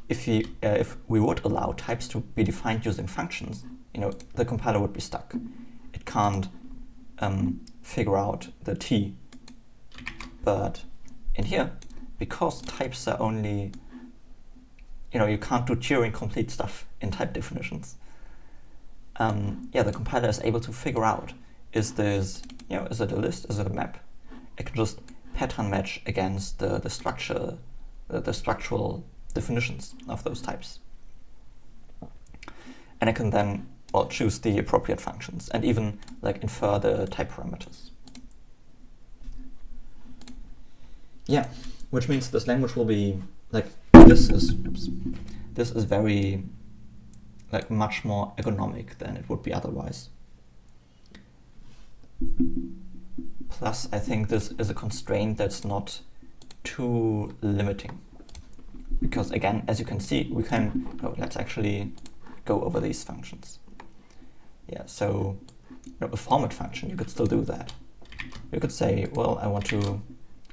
If we would allow types to be defined using functions, the compiler would be stuck. It can't figure out the t. But in here, because types are only, you can't do Turing complete stuff in type definitions. The compiler is able to figure out, is this, is it a list, is it a map? It can just pattern match against the structure, the structural definitions of those types. And I can then, choose the appropriate functions and even infer the type parameters. Yeah, which means this language will be this is very much more ergonomic than it would be otherwise. Plus, I think this is a constraint that's not too limiting. because again, as you can see, we can, let's actually go over these functions. Yeah, so a format function, you could still do that. You could say, well, I want to,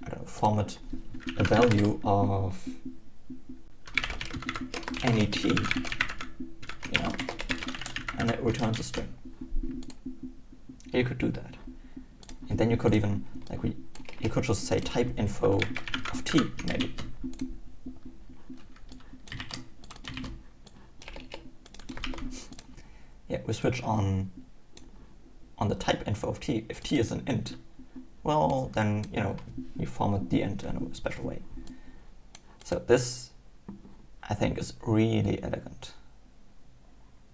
I don't know, format a value of any t, and it returns a string. You could do that. And then you could even, you could just say type info of t, maybe. Yeah, we switch on the type info of t. If t is an int, well, then, we format the int in a special way. So this, I think, is really elegant.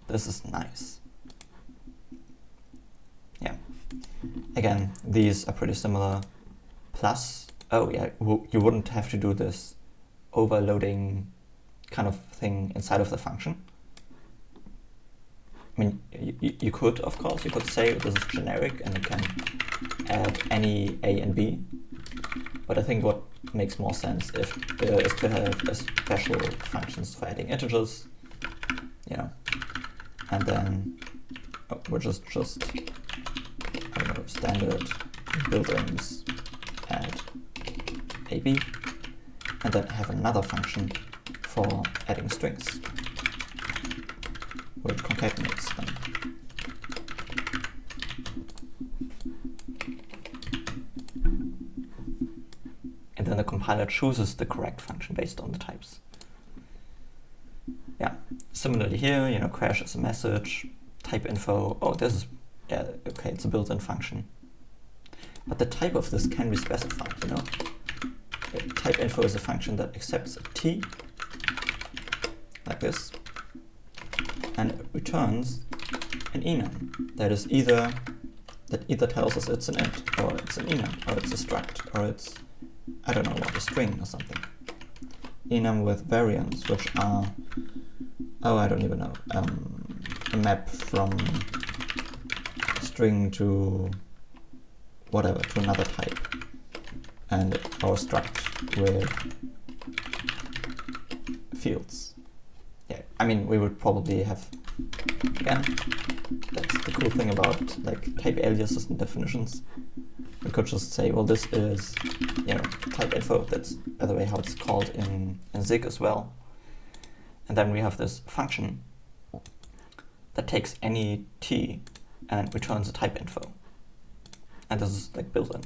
This is nice. Yeah. Again, these are pretty similar. Plus, oh yeah, you wouldn't have to do this overloading kind of thing inside of the function. I mean, you could, of course, you could say this is generic and you can add any a and b. But I think what makes more sense is to have special functions for adding integers, and then which is just, I don't know, standard built-ins add ab, and then have another function for adding strings, which concatenates them. And then the compiler chooses the correct function based on the types. Yeah, similarly here, crash is a message, type info, oh, this is, yeah, okay, it's a built-in function. But the type of this can be specified, Type info is a function that accepts a t, like this, and it returns an enum that either tells us it's an int, or it's an enum, or it's a struct, or it's, I don't know what, a string or something. Enum with variants, which are, oh, I don't even know, a map from string to whatever, to another type, and our struct with fields. Yeah, I mean, we would probably have, again, that's the cool thing about type aliases and definitions. We could just say, well, this is, type info. That's, by the way, how it's called in Zig as well. And then we have this function that takes any t and returns a type info. And this is built in.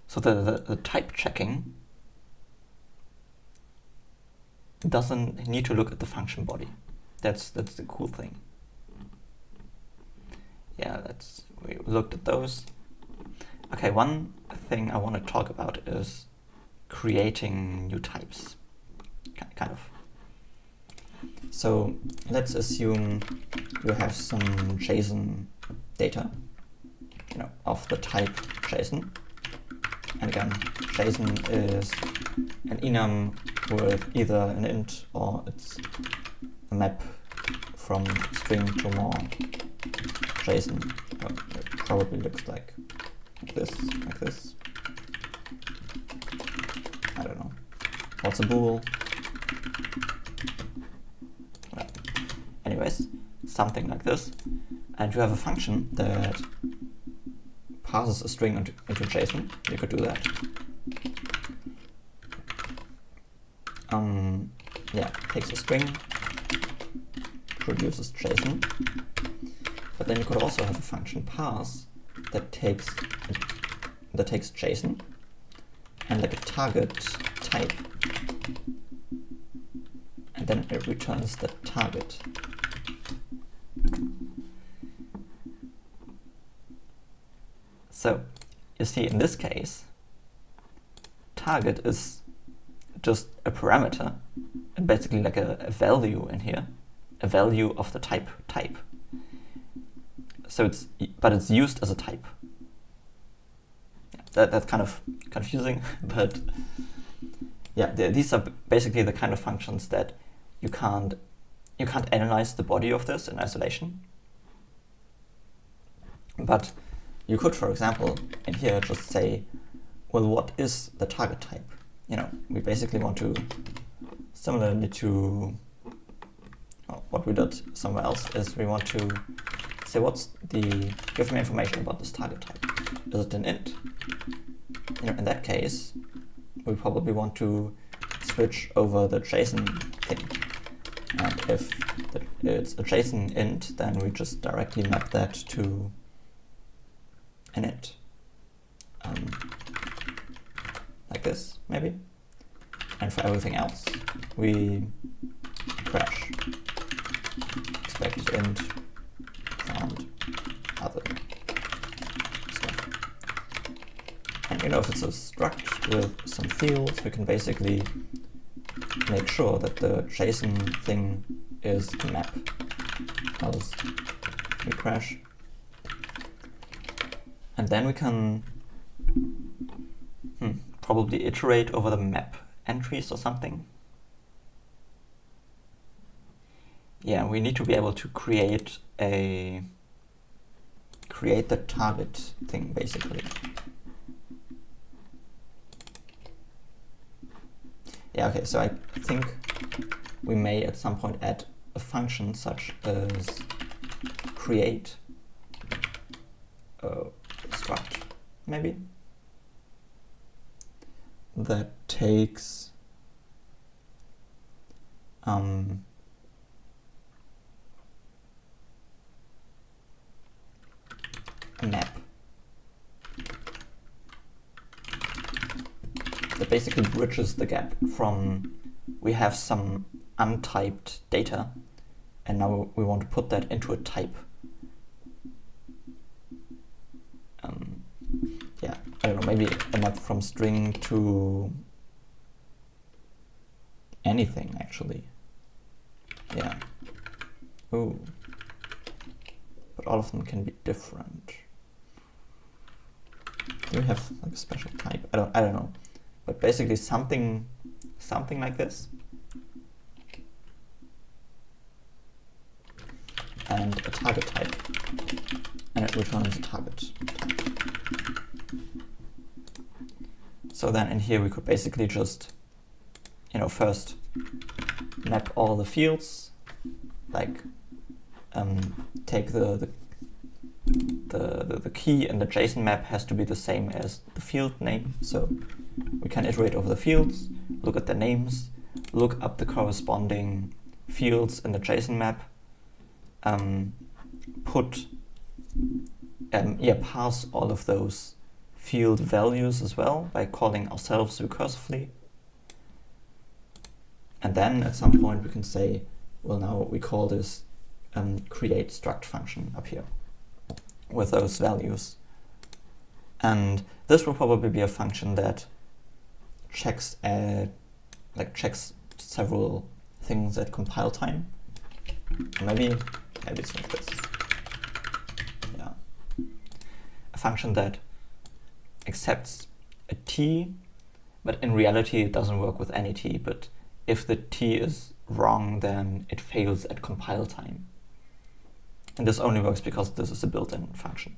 So the type checking doesn't need to look at the function body. That's the cool thing. Yeah, we looked at those. Okay, one thing I want to talk about is creating new types, kind of. So let's assume you have some JSON data, of the type JSON. And again, JSON is an enum with either an int or it's a map from string to more JSON. It probably looks like this. I don't know. What's a bool? Well, anyways, something like this. And you have a function that passes a string into JSON. You could do that. Yeah, takes a string, produces JSON. But then you could also have a function parse that takes JSON and a target type, and then it returns the target. So you see, in this case, target is just a parameter, and basically a value in here, a value of the type. So but it's used as a type. That's kind of confusing, but yeah, these are basically the kind of functions that you can't analyze the body of this in isolation. But you could, for example, in here just say, well, what is the target type? we basically want to, similarly to what we did somewhere else, is we want to say give me information about this target type. Is it an int? In that case, we probably want to switch over the JSON thing. And if it's a JSON int, then we just directly map that to an int. Like this, maybe. And for everything else, we crash. Expect int, found, other stuff. And if it's a struct with some fields, we can basically make sure that the JSON thing is a map. Else we crash. And then we can probably iterate over the map entries or something. Yeah, we need to be able to create the target thing, basically. Yeah, okay, so I think we may at some point add a function such as create struct, maybe, that takes a map that basically bridges the gap from we have some untyped data and now we want to put that into a type. Yeah, I don't know, maybe a map from string to anything, actually. Yeah. Ooh. But all of them can be different. Do we have like a special type? I don't know. But basically something like this. And a target type. And it returns a target type. So then in here we could basically just, first map all the fields, like take the key in the JSON map has to be the same as the field name. So we can iterate over the fields, look at the names, look up the corresponding fields in the JSON map, parse all of those field values as well by calling ourselves recursively. And then at some point we can say, well, now we call this create struct function up here with those values. And this will probably be a function that checks several things at compile time. Maybe it's like this. Yeah. A function that accepts a t, but in reality it doesn't work with any t, but if the t is wrong, then it fails at compile time. And this only works because this is a built-in function.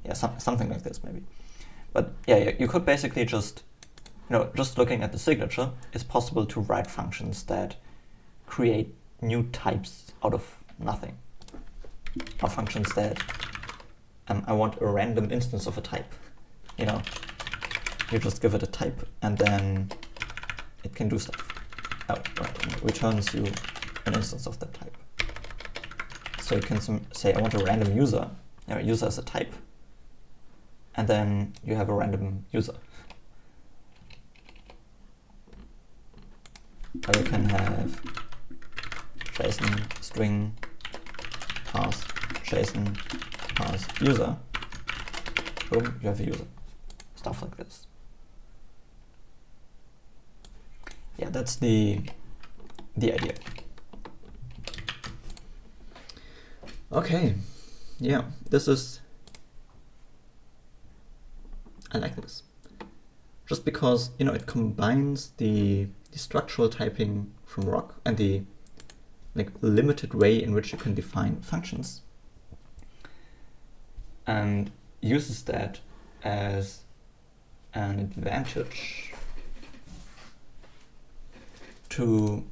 Yeah, something like this maybe. But yeah, you could basically just, just looking at the signature, it's possible to write functions that create new types out of nothing. Or functions that I want a random instance of a type. You just give it a type and then it can do stuff. Oh, right, and it returns you an instance of that type. So you can say I want a random user. User as a type. And then you have a random user. Or you can have JSON string parse JSON parse user. Boom, you have a user. Stuff like this. Yeah, that's the idea. Okay, yeah, I like this. Just because, it combines the structural typing from Rock and the limited way in which you can define functions. and uses that as an advantage to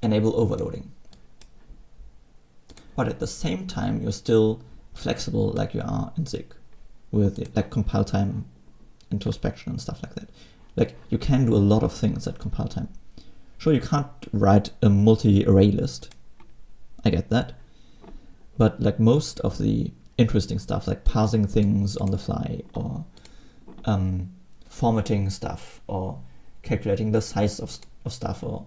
enable overloading. But at the same time, you're still flexible like you are in Zig with like compile time introspection and stuff like that. Like you can do a lot of things at compile time. Sure, you can't write a multi-array list. I get that. But like most of the interesting stuff, like parsing things on the fly or formatting stuff or calculating the size of stuff or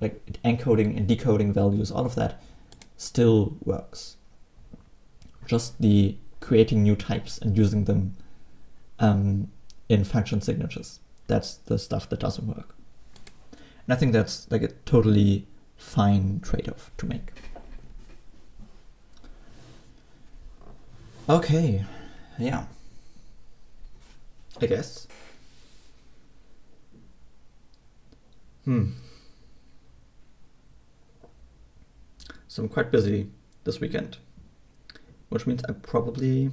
like encoding and decoding values, all of that still works. Just the creating new types and using them in function signatures, that's the stuff that doesn't work. And I think that's like a totally fine trade-off to make. Okay, yeah, I guess. So I'm quite busy this weekend, which means I probably,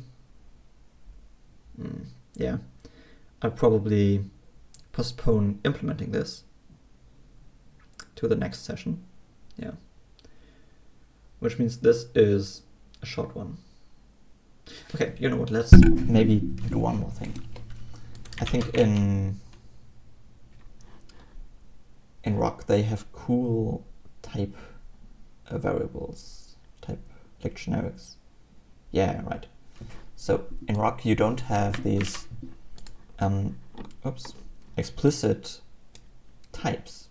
I'll probably postpone implementing this to the next session. Yeah. Which means this is a short one. Okay, you know what, let's maybe do one more thing. I think in Rock they have cool type variables, type like generics. Yeah, right. So in Rock you don't have these explicit types.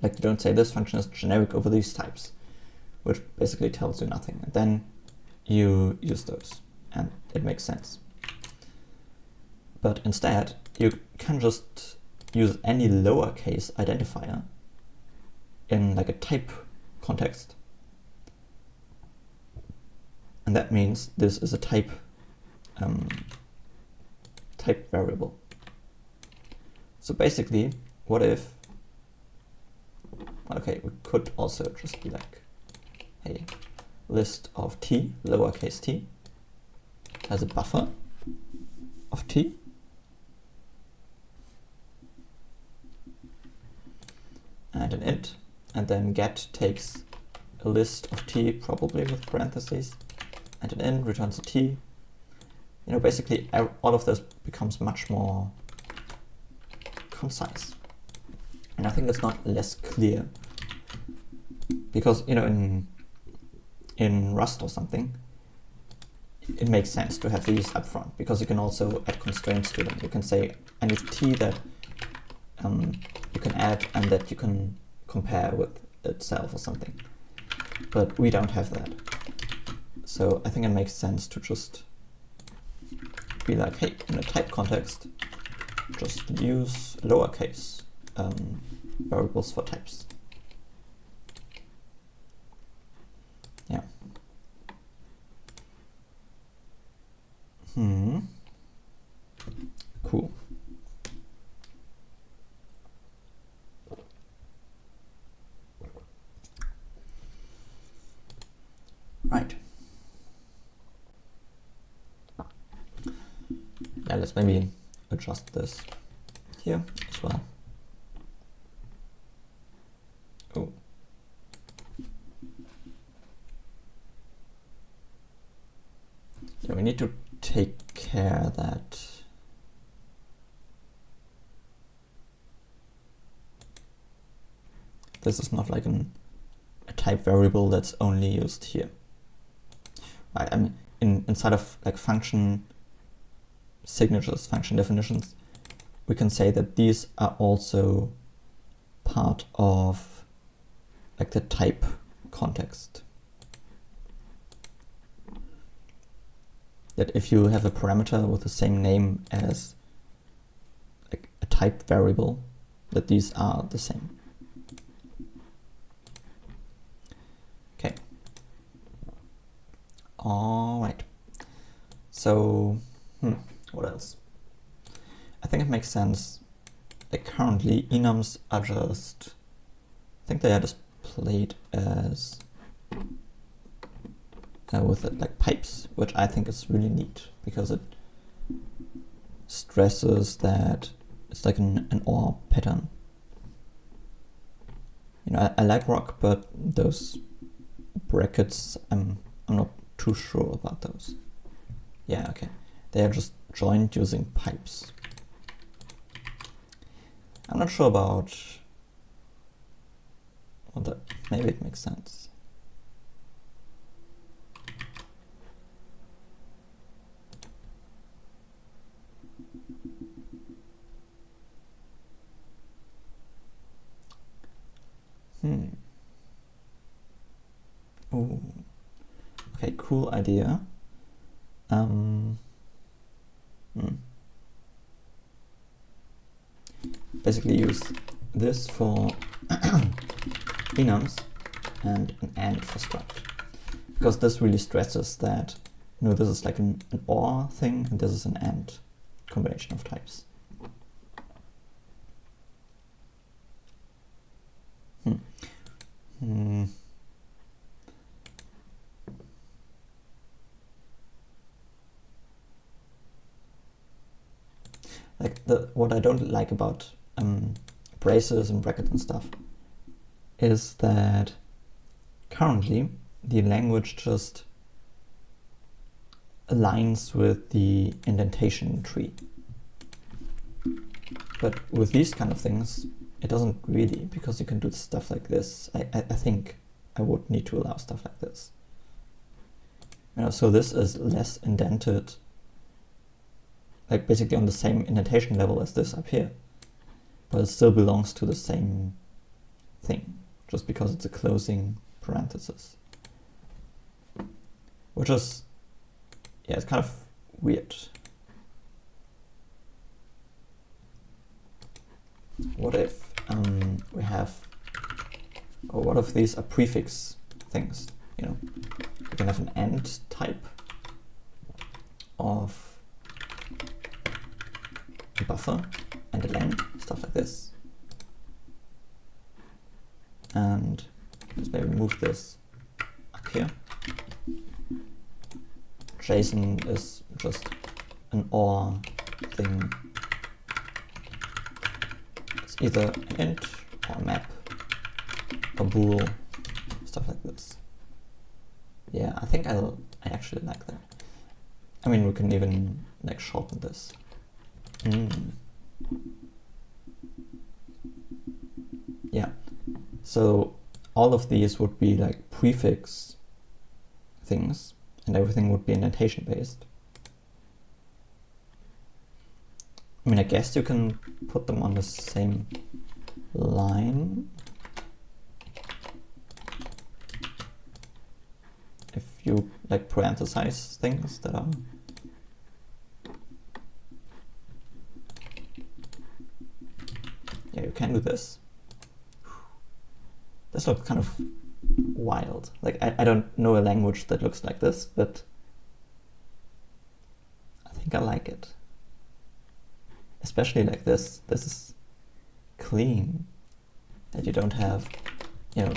Like you don't say this function is generic over these types, which basically tells you nothing. And then you use those, and it makes sense. But instead, you can just use any lowercase identifier in like a type context. And that means this is a type variable. So basically, what if, okay, we could also just be like, hey, list of t, lowercase t, has a buffer of t, and an int, and then get takes a list of t, probably with parentheses, and an int returns a t. You know, basically all of this becomes much more concise. And I think that's not less clear, because, you know, in Rust or something, it makes sense to have these up front, because you can also add constraints to them. You can say, I need t that you can add and that you can compare with itself or something. But we don't have that. So I think it makes sense to just be like, hey, in a type context, just use lowercase variables for types. Yeah. Cool. Right. Yeah, let's maybe adjust this here as well. Oh. Yeah, we need to take care that this is not like a type variable that's only used here. Right, I mean, inside of like function signatures, function definitions, we can say that these are also part of like the type context. That if you have a parameter with the same name as like a type variable, that these are the same. Okay. All right. So, what else? I think it makes sense. Like currently, enums are just, I think they are displayed as with like pipes, which I think is really neat because it stresses that it's like an OR pattern. You know, I like rock, but those brackets, I'm not too sure about those. Yeah, okay. They are just joined using pipes. I'm not sure about, well, that maybe it makes sense. Ooh. Okay, cool idea. Basically use this for enums and an AND for struct. Because this really stresses that, you know, this is like an OR thing and this is an AND combination of types. Like what I don't like about braces and brackets and stuff is that currently the language just aligns with the indentation tree. But with these kind of things, it doesn't really, because you can do stuff like this. I think I would need to allow stuff like this. You know, so this is less indented, like basically on the same indentation level as this up here, but it still belongs to the same thing, just because it's a closing parenthesis. Which is, yeah, it's kind of weird. What if we have, or what if these are prefix things? You know, we can have an AND type of a buffer and a len, stuff like this. And let's maybe move this up here. JSON is just an OR thing. It's either an int or a map or bool, stuff like this. Yeah, I think I actually like that. I mean, we can even like shorten this. Yeah, so all of these would be like prefix things and everything would be indentation based. I mean, I guess you can put them on the same line if you like parenthesize things that are you can do this. This looks kind of wild. Like I don't know a language that looks like this, but I think I like it. Especially like this. This is clean. That you don't have, you know,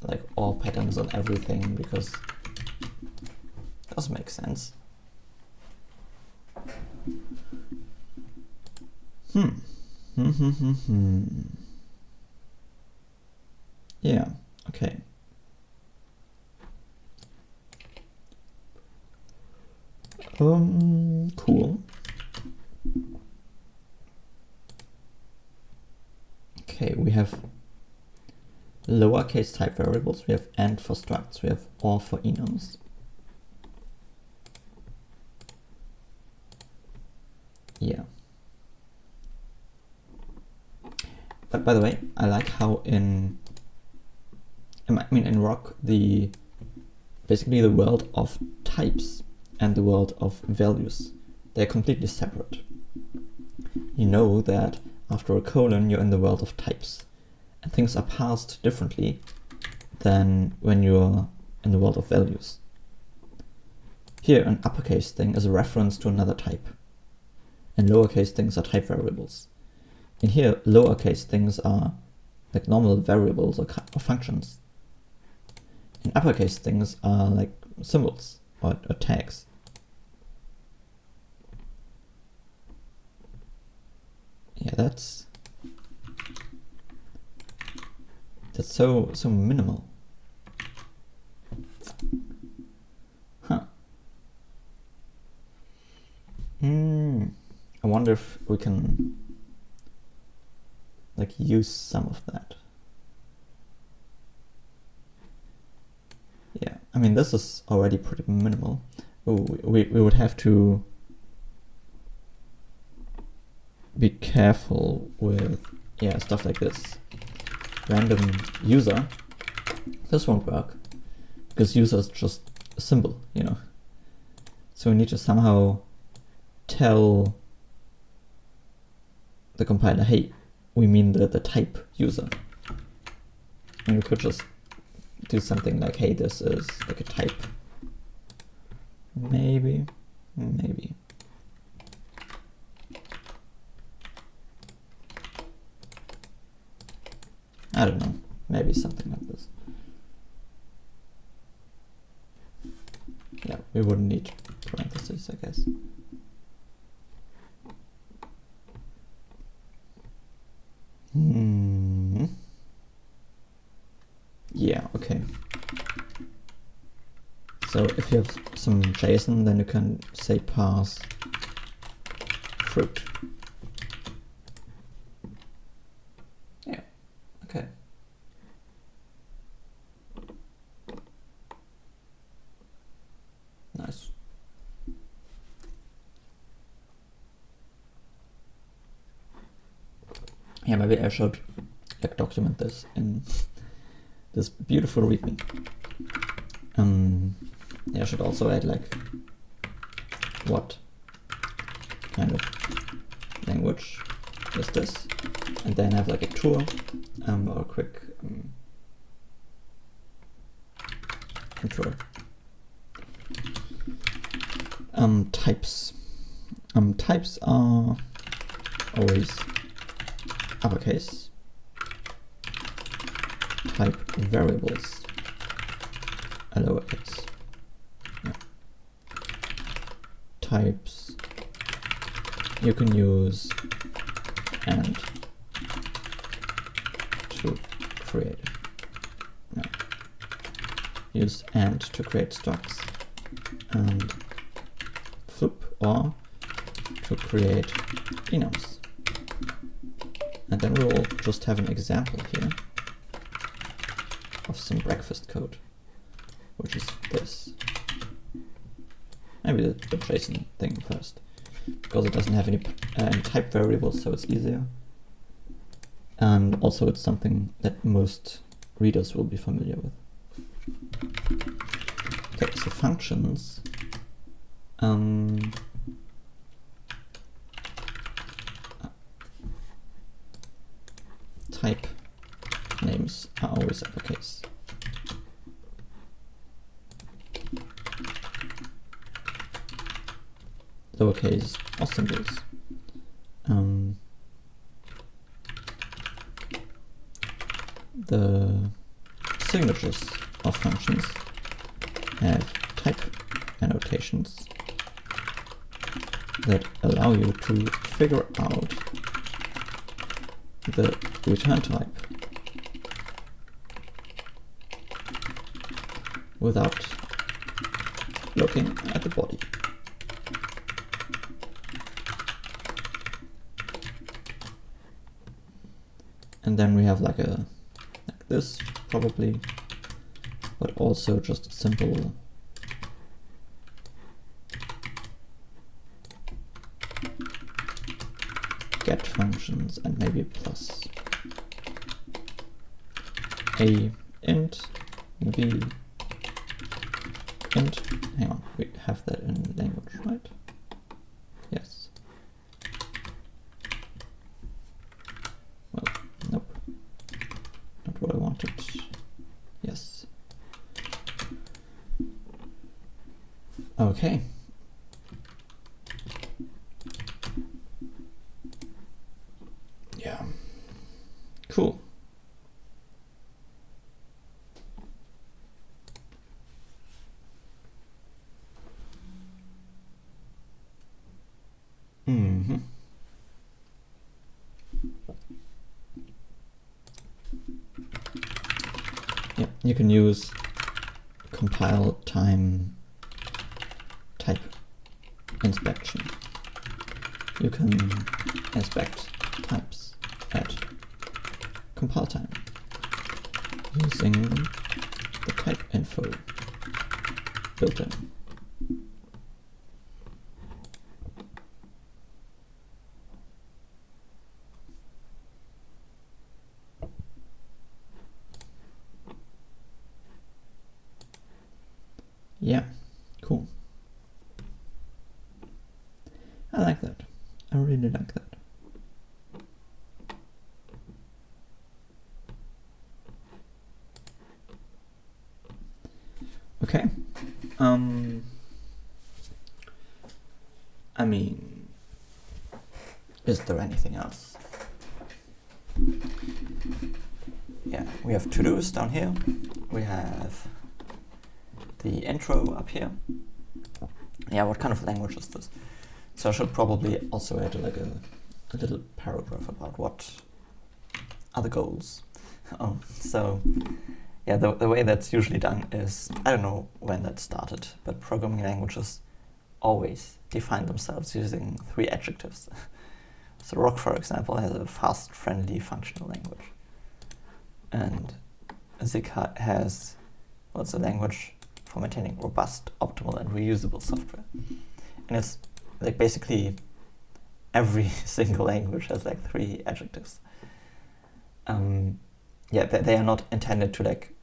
like all patterns on everything, because it does make sense. Yeah, okay. Cool. Okay, we have lowercase type variables, we have AND for structs, we have OR for enums. Yeah. But by the way, I like how in rock, basically the world of types and the world of values, they're completely separate. You know that after a colon, you're in the world of types, and things are parsed differently than when you're in the world of values. Here, an uppercase thing is a reference to another type, and lowercase things are type variables. In here, lowercase things are like normal variables or functions. And uppercase things are like symbols or tags. Yeah, that's so minimal. Huh. I wonder if we can like use some of that. Yeah, I mean this is already pretty minimal. We would have to be careful with stuff like this. Random user. This won't work because user is just a symbol, you know. So we need to somehow tell the compiler, hey, we mean the type user. And we could just do something like, hey, this is like a type. Maybe. I don't know. Maybe something like this. Yeah, we wouldn't need parentheses, I guess. Yeah, okay. So if you have some JSON, then you can say parse fruit. Yeah, okay. Nice. Yeah, maybe I should like document this in this beautiful readme. Yeah, I should also add like what kind of language is this, and then have like a tour or a quick intro. Types. Types are always uppercase. Type variables are lowercase. Yeah. Types you can use and to create. No. Use and to create structs and flip or to create enums. And then we will just have an example here of some breakfast code, which is this. Maybe the JSON thing first, because it doesn't have any type variables, so it's easier. And also it's something that most readers will be familiar with. Okay, so functions. Type names are always uppercase. Lowercase or symbols. The signatures of functions have type annotations that allow you to figure out the return type without looking at the body. And then we have like this probably, but also just a simple get functions and maybe plus a int b int. Hang on, we have that in language, right? Yes. Well, nope. Not what I wanted. Yes. Okay. Yeah. Cool. Yeah, you can use compile time type inspection. You can inspect types at compile time using the type info built in. Yeah, cool. I like that. I really like that. Okay. I mean, is there anything else? Yeah, we have to-dos down here. We have the intro up here. Yeah, what kind of language is this? So I should probably also add like a little paragraph about what are the goals. So yeah, the way that's usually done is, I don't know when that started, but programming languages always define themselves using 3 adjectives. So Rock, for example, has a fast, friendly, functional language. And Zig has, well, it's a language for maintaining robust, optimal, and reusable software. And it's like basically every single language has like 3 adjectives. Yeah, they are not intended to like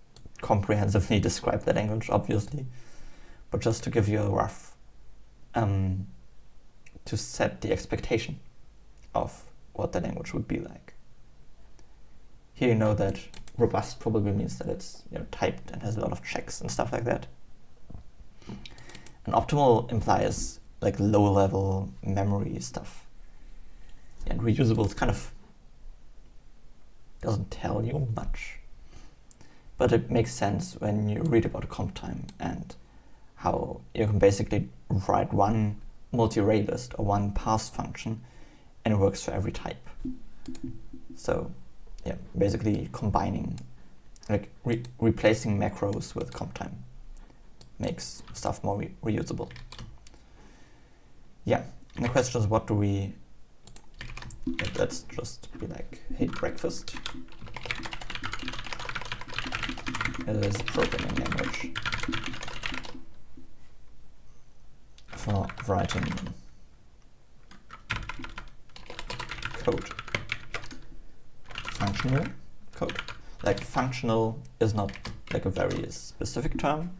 comprehensively describe the language, obviously, but just to give you a rough, to set the expectation of what the language would be like. Here you know that robust probably means that it's, you know, typed and has a lot of checks and stuff like that. And optimal implies like low-level memory stuff. And reusable is kind of doesn't tell you much, but it makes sense when you read about comp time and how you can basically write one multi-array list or one parse function and it works for every type. So yeah, basically combining, like replacing macros with comp time makes stuff more reusable. Yeah, and the question is, what do we, let's just be like, hey, breakfast is a programming language for writing code. Functional code. Like functional is not like a very specific term,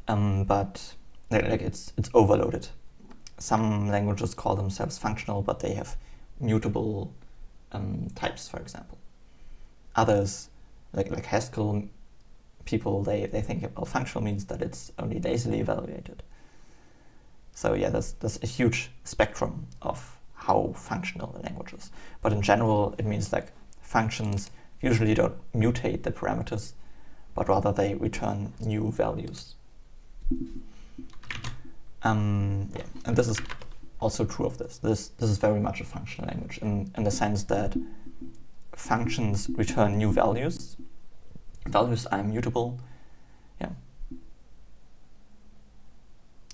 but like it's overloaded. Some languages call themselves functional, but they have mutable types, for example. Others, like Haskell people, they think, well, functional means that it's only lazily evaluated. So yeah, there's a huge spectrum of how functional a language is. But in general, it means like functions usually don't mutate the parameters, but rather they return new values. Yeah, and this is also true of this. This is very much a functional language in the sense that functions return new values. Values are immutable. Yeah.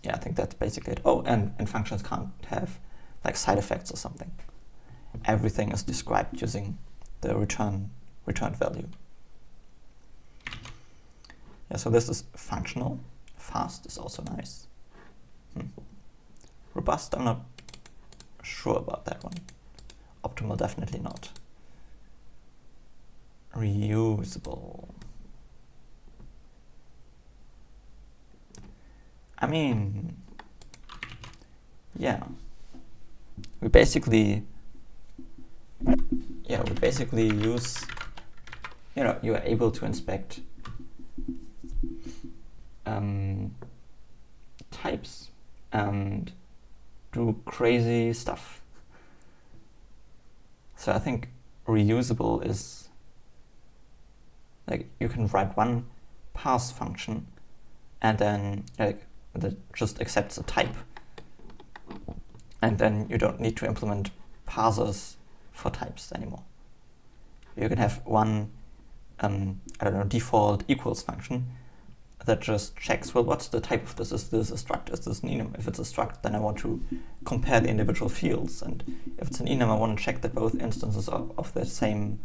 Yeah, I think that's basically it. Oh, and functions can't have like side effects or something. Everything is described using the returned value. Yeah, so this is functional. Fast is also nice. Robust, I'm not sure about that one. Optimal, definitely not. Reusable. I mean, yeah. We basically use, you are able to inspect types and do crazy stuff. So I think reusable is like you can write one parse function and then like that just accepts a type, And then you don't need to implement parsers for types anymore. You can have one, default equals function that just checks, well, what's the type of this? Is this a struct? Is this an enum? If it's a struct, then I want to compare the individual fields. And if it's an enum, I want to check that both instances are of the same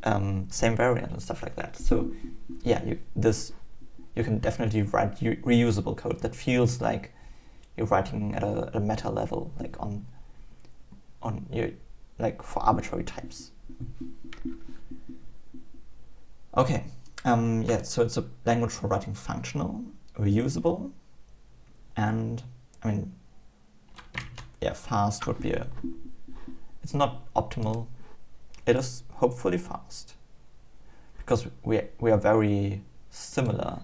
variant and stuff like that. So yeah, you can definitely write reusable code that feels like you're writing at a meta level, like on your, like for arbitrary types. Okay, so it's a language for writing functional, reusable, and fast would be it's not optimal. It is hopefully fast, because we are very similar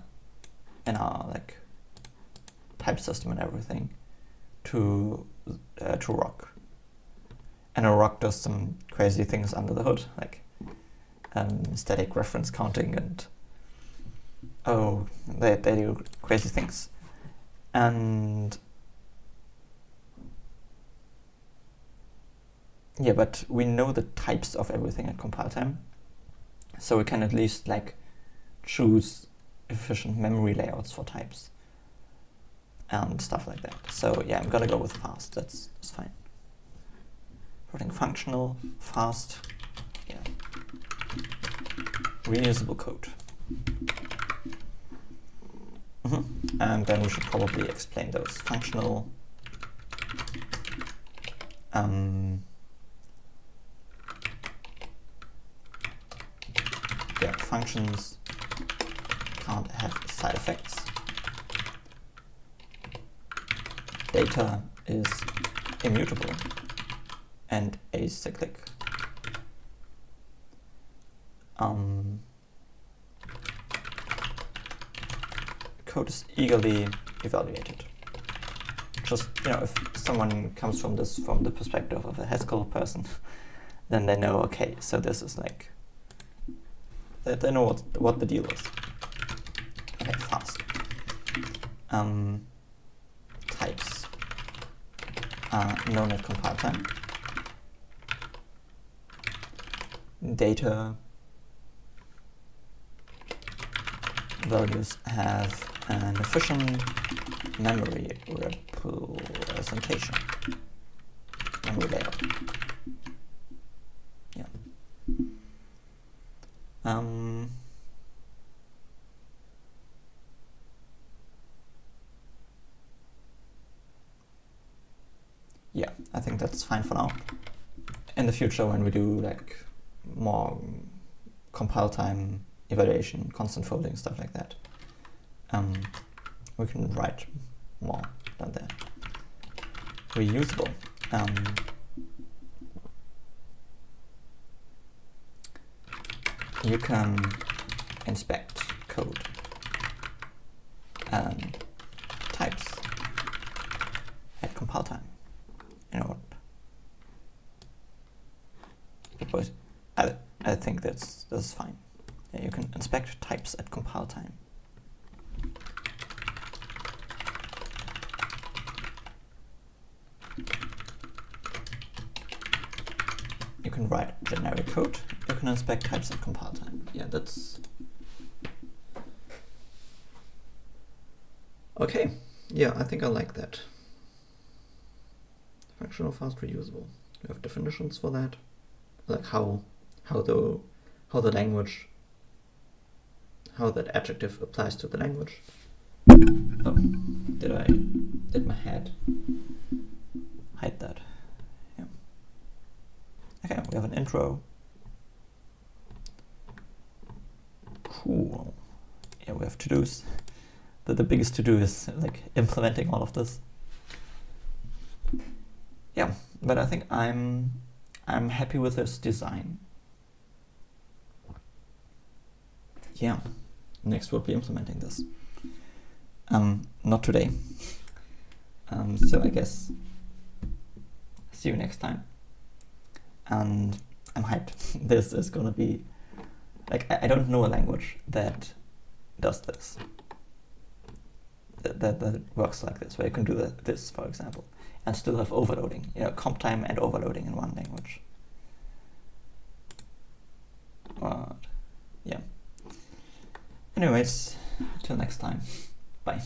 in our like type system and everything to Rock, and Rock does some crazy things under the hood, like static reference counting, and they do crazy things. And yeah, but we know the types of everything at compile time, so we can at least like choose efficient memory layouts for types and stuff like that. So yeah, I'm gonna go with fast. That's fine. Writing functional, fast, yeah. Reusable code. And then we should probably explain those. Functional, functions can't have side effects. Data is immutable and acyclic. Code is eagerly evaluated. Just, if someone comes from the perspective of a Haskell person, then they know, okay, so this is like, they know what the deal is. Okay, fast. Types are known at compile time. Data values have an efficient memory representation, memory layout. Yeah. Yeah, I think that's fine for now. In the future, when we do like more compile time evaluation, constant folding, stuff like that, we can write more than that. Reusable. You can inspect code and types at compile time. You know what? I think that's fine. Yeah, you can inspect types at compile time. You can write generic code. You can inspect types at compile time. Yeah, that's okay. Yeah, I think I like that. Functional, fast, reusable. You have definitions for that, like how the language, how that adjective applies to the language. Oh, did my head hide that? Yeah. Okay, we have an intro. Cool. Yeah, we have to-dos. The biggest to-do is like implementing all of this. Yeah, but I think I'm happy with this design. Yeah, next we'll be implementing this. Not today. So I guess see you next time. And I'm hyped. This is gonna be like, I don't know a language that does this. that works like this, where you can do this, for example, and still have overloading, comp time and overloading in one language. But yeah. Anyways, till next time. Bye.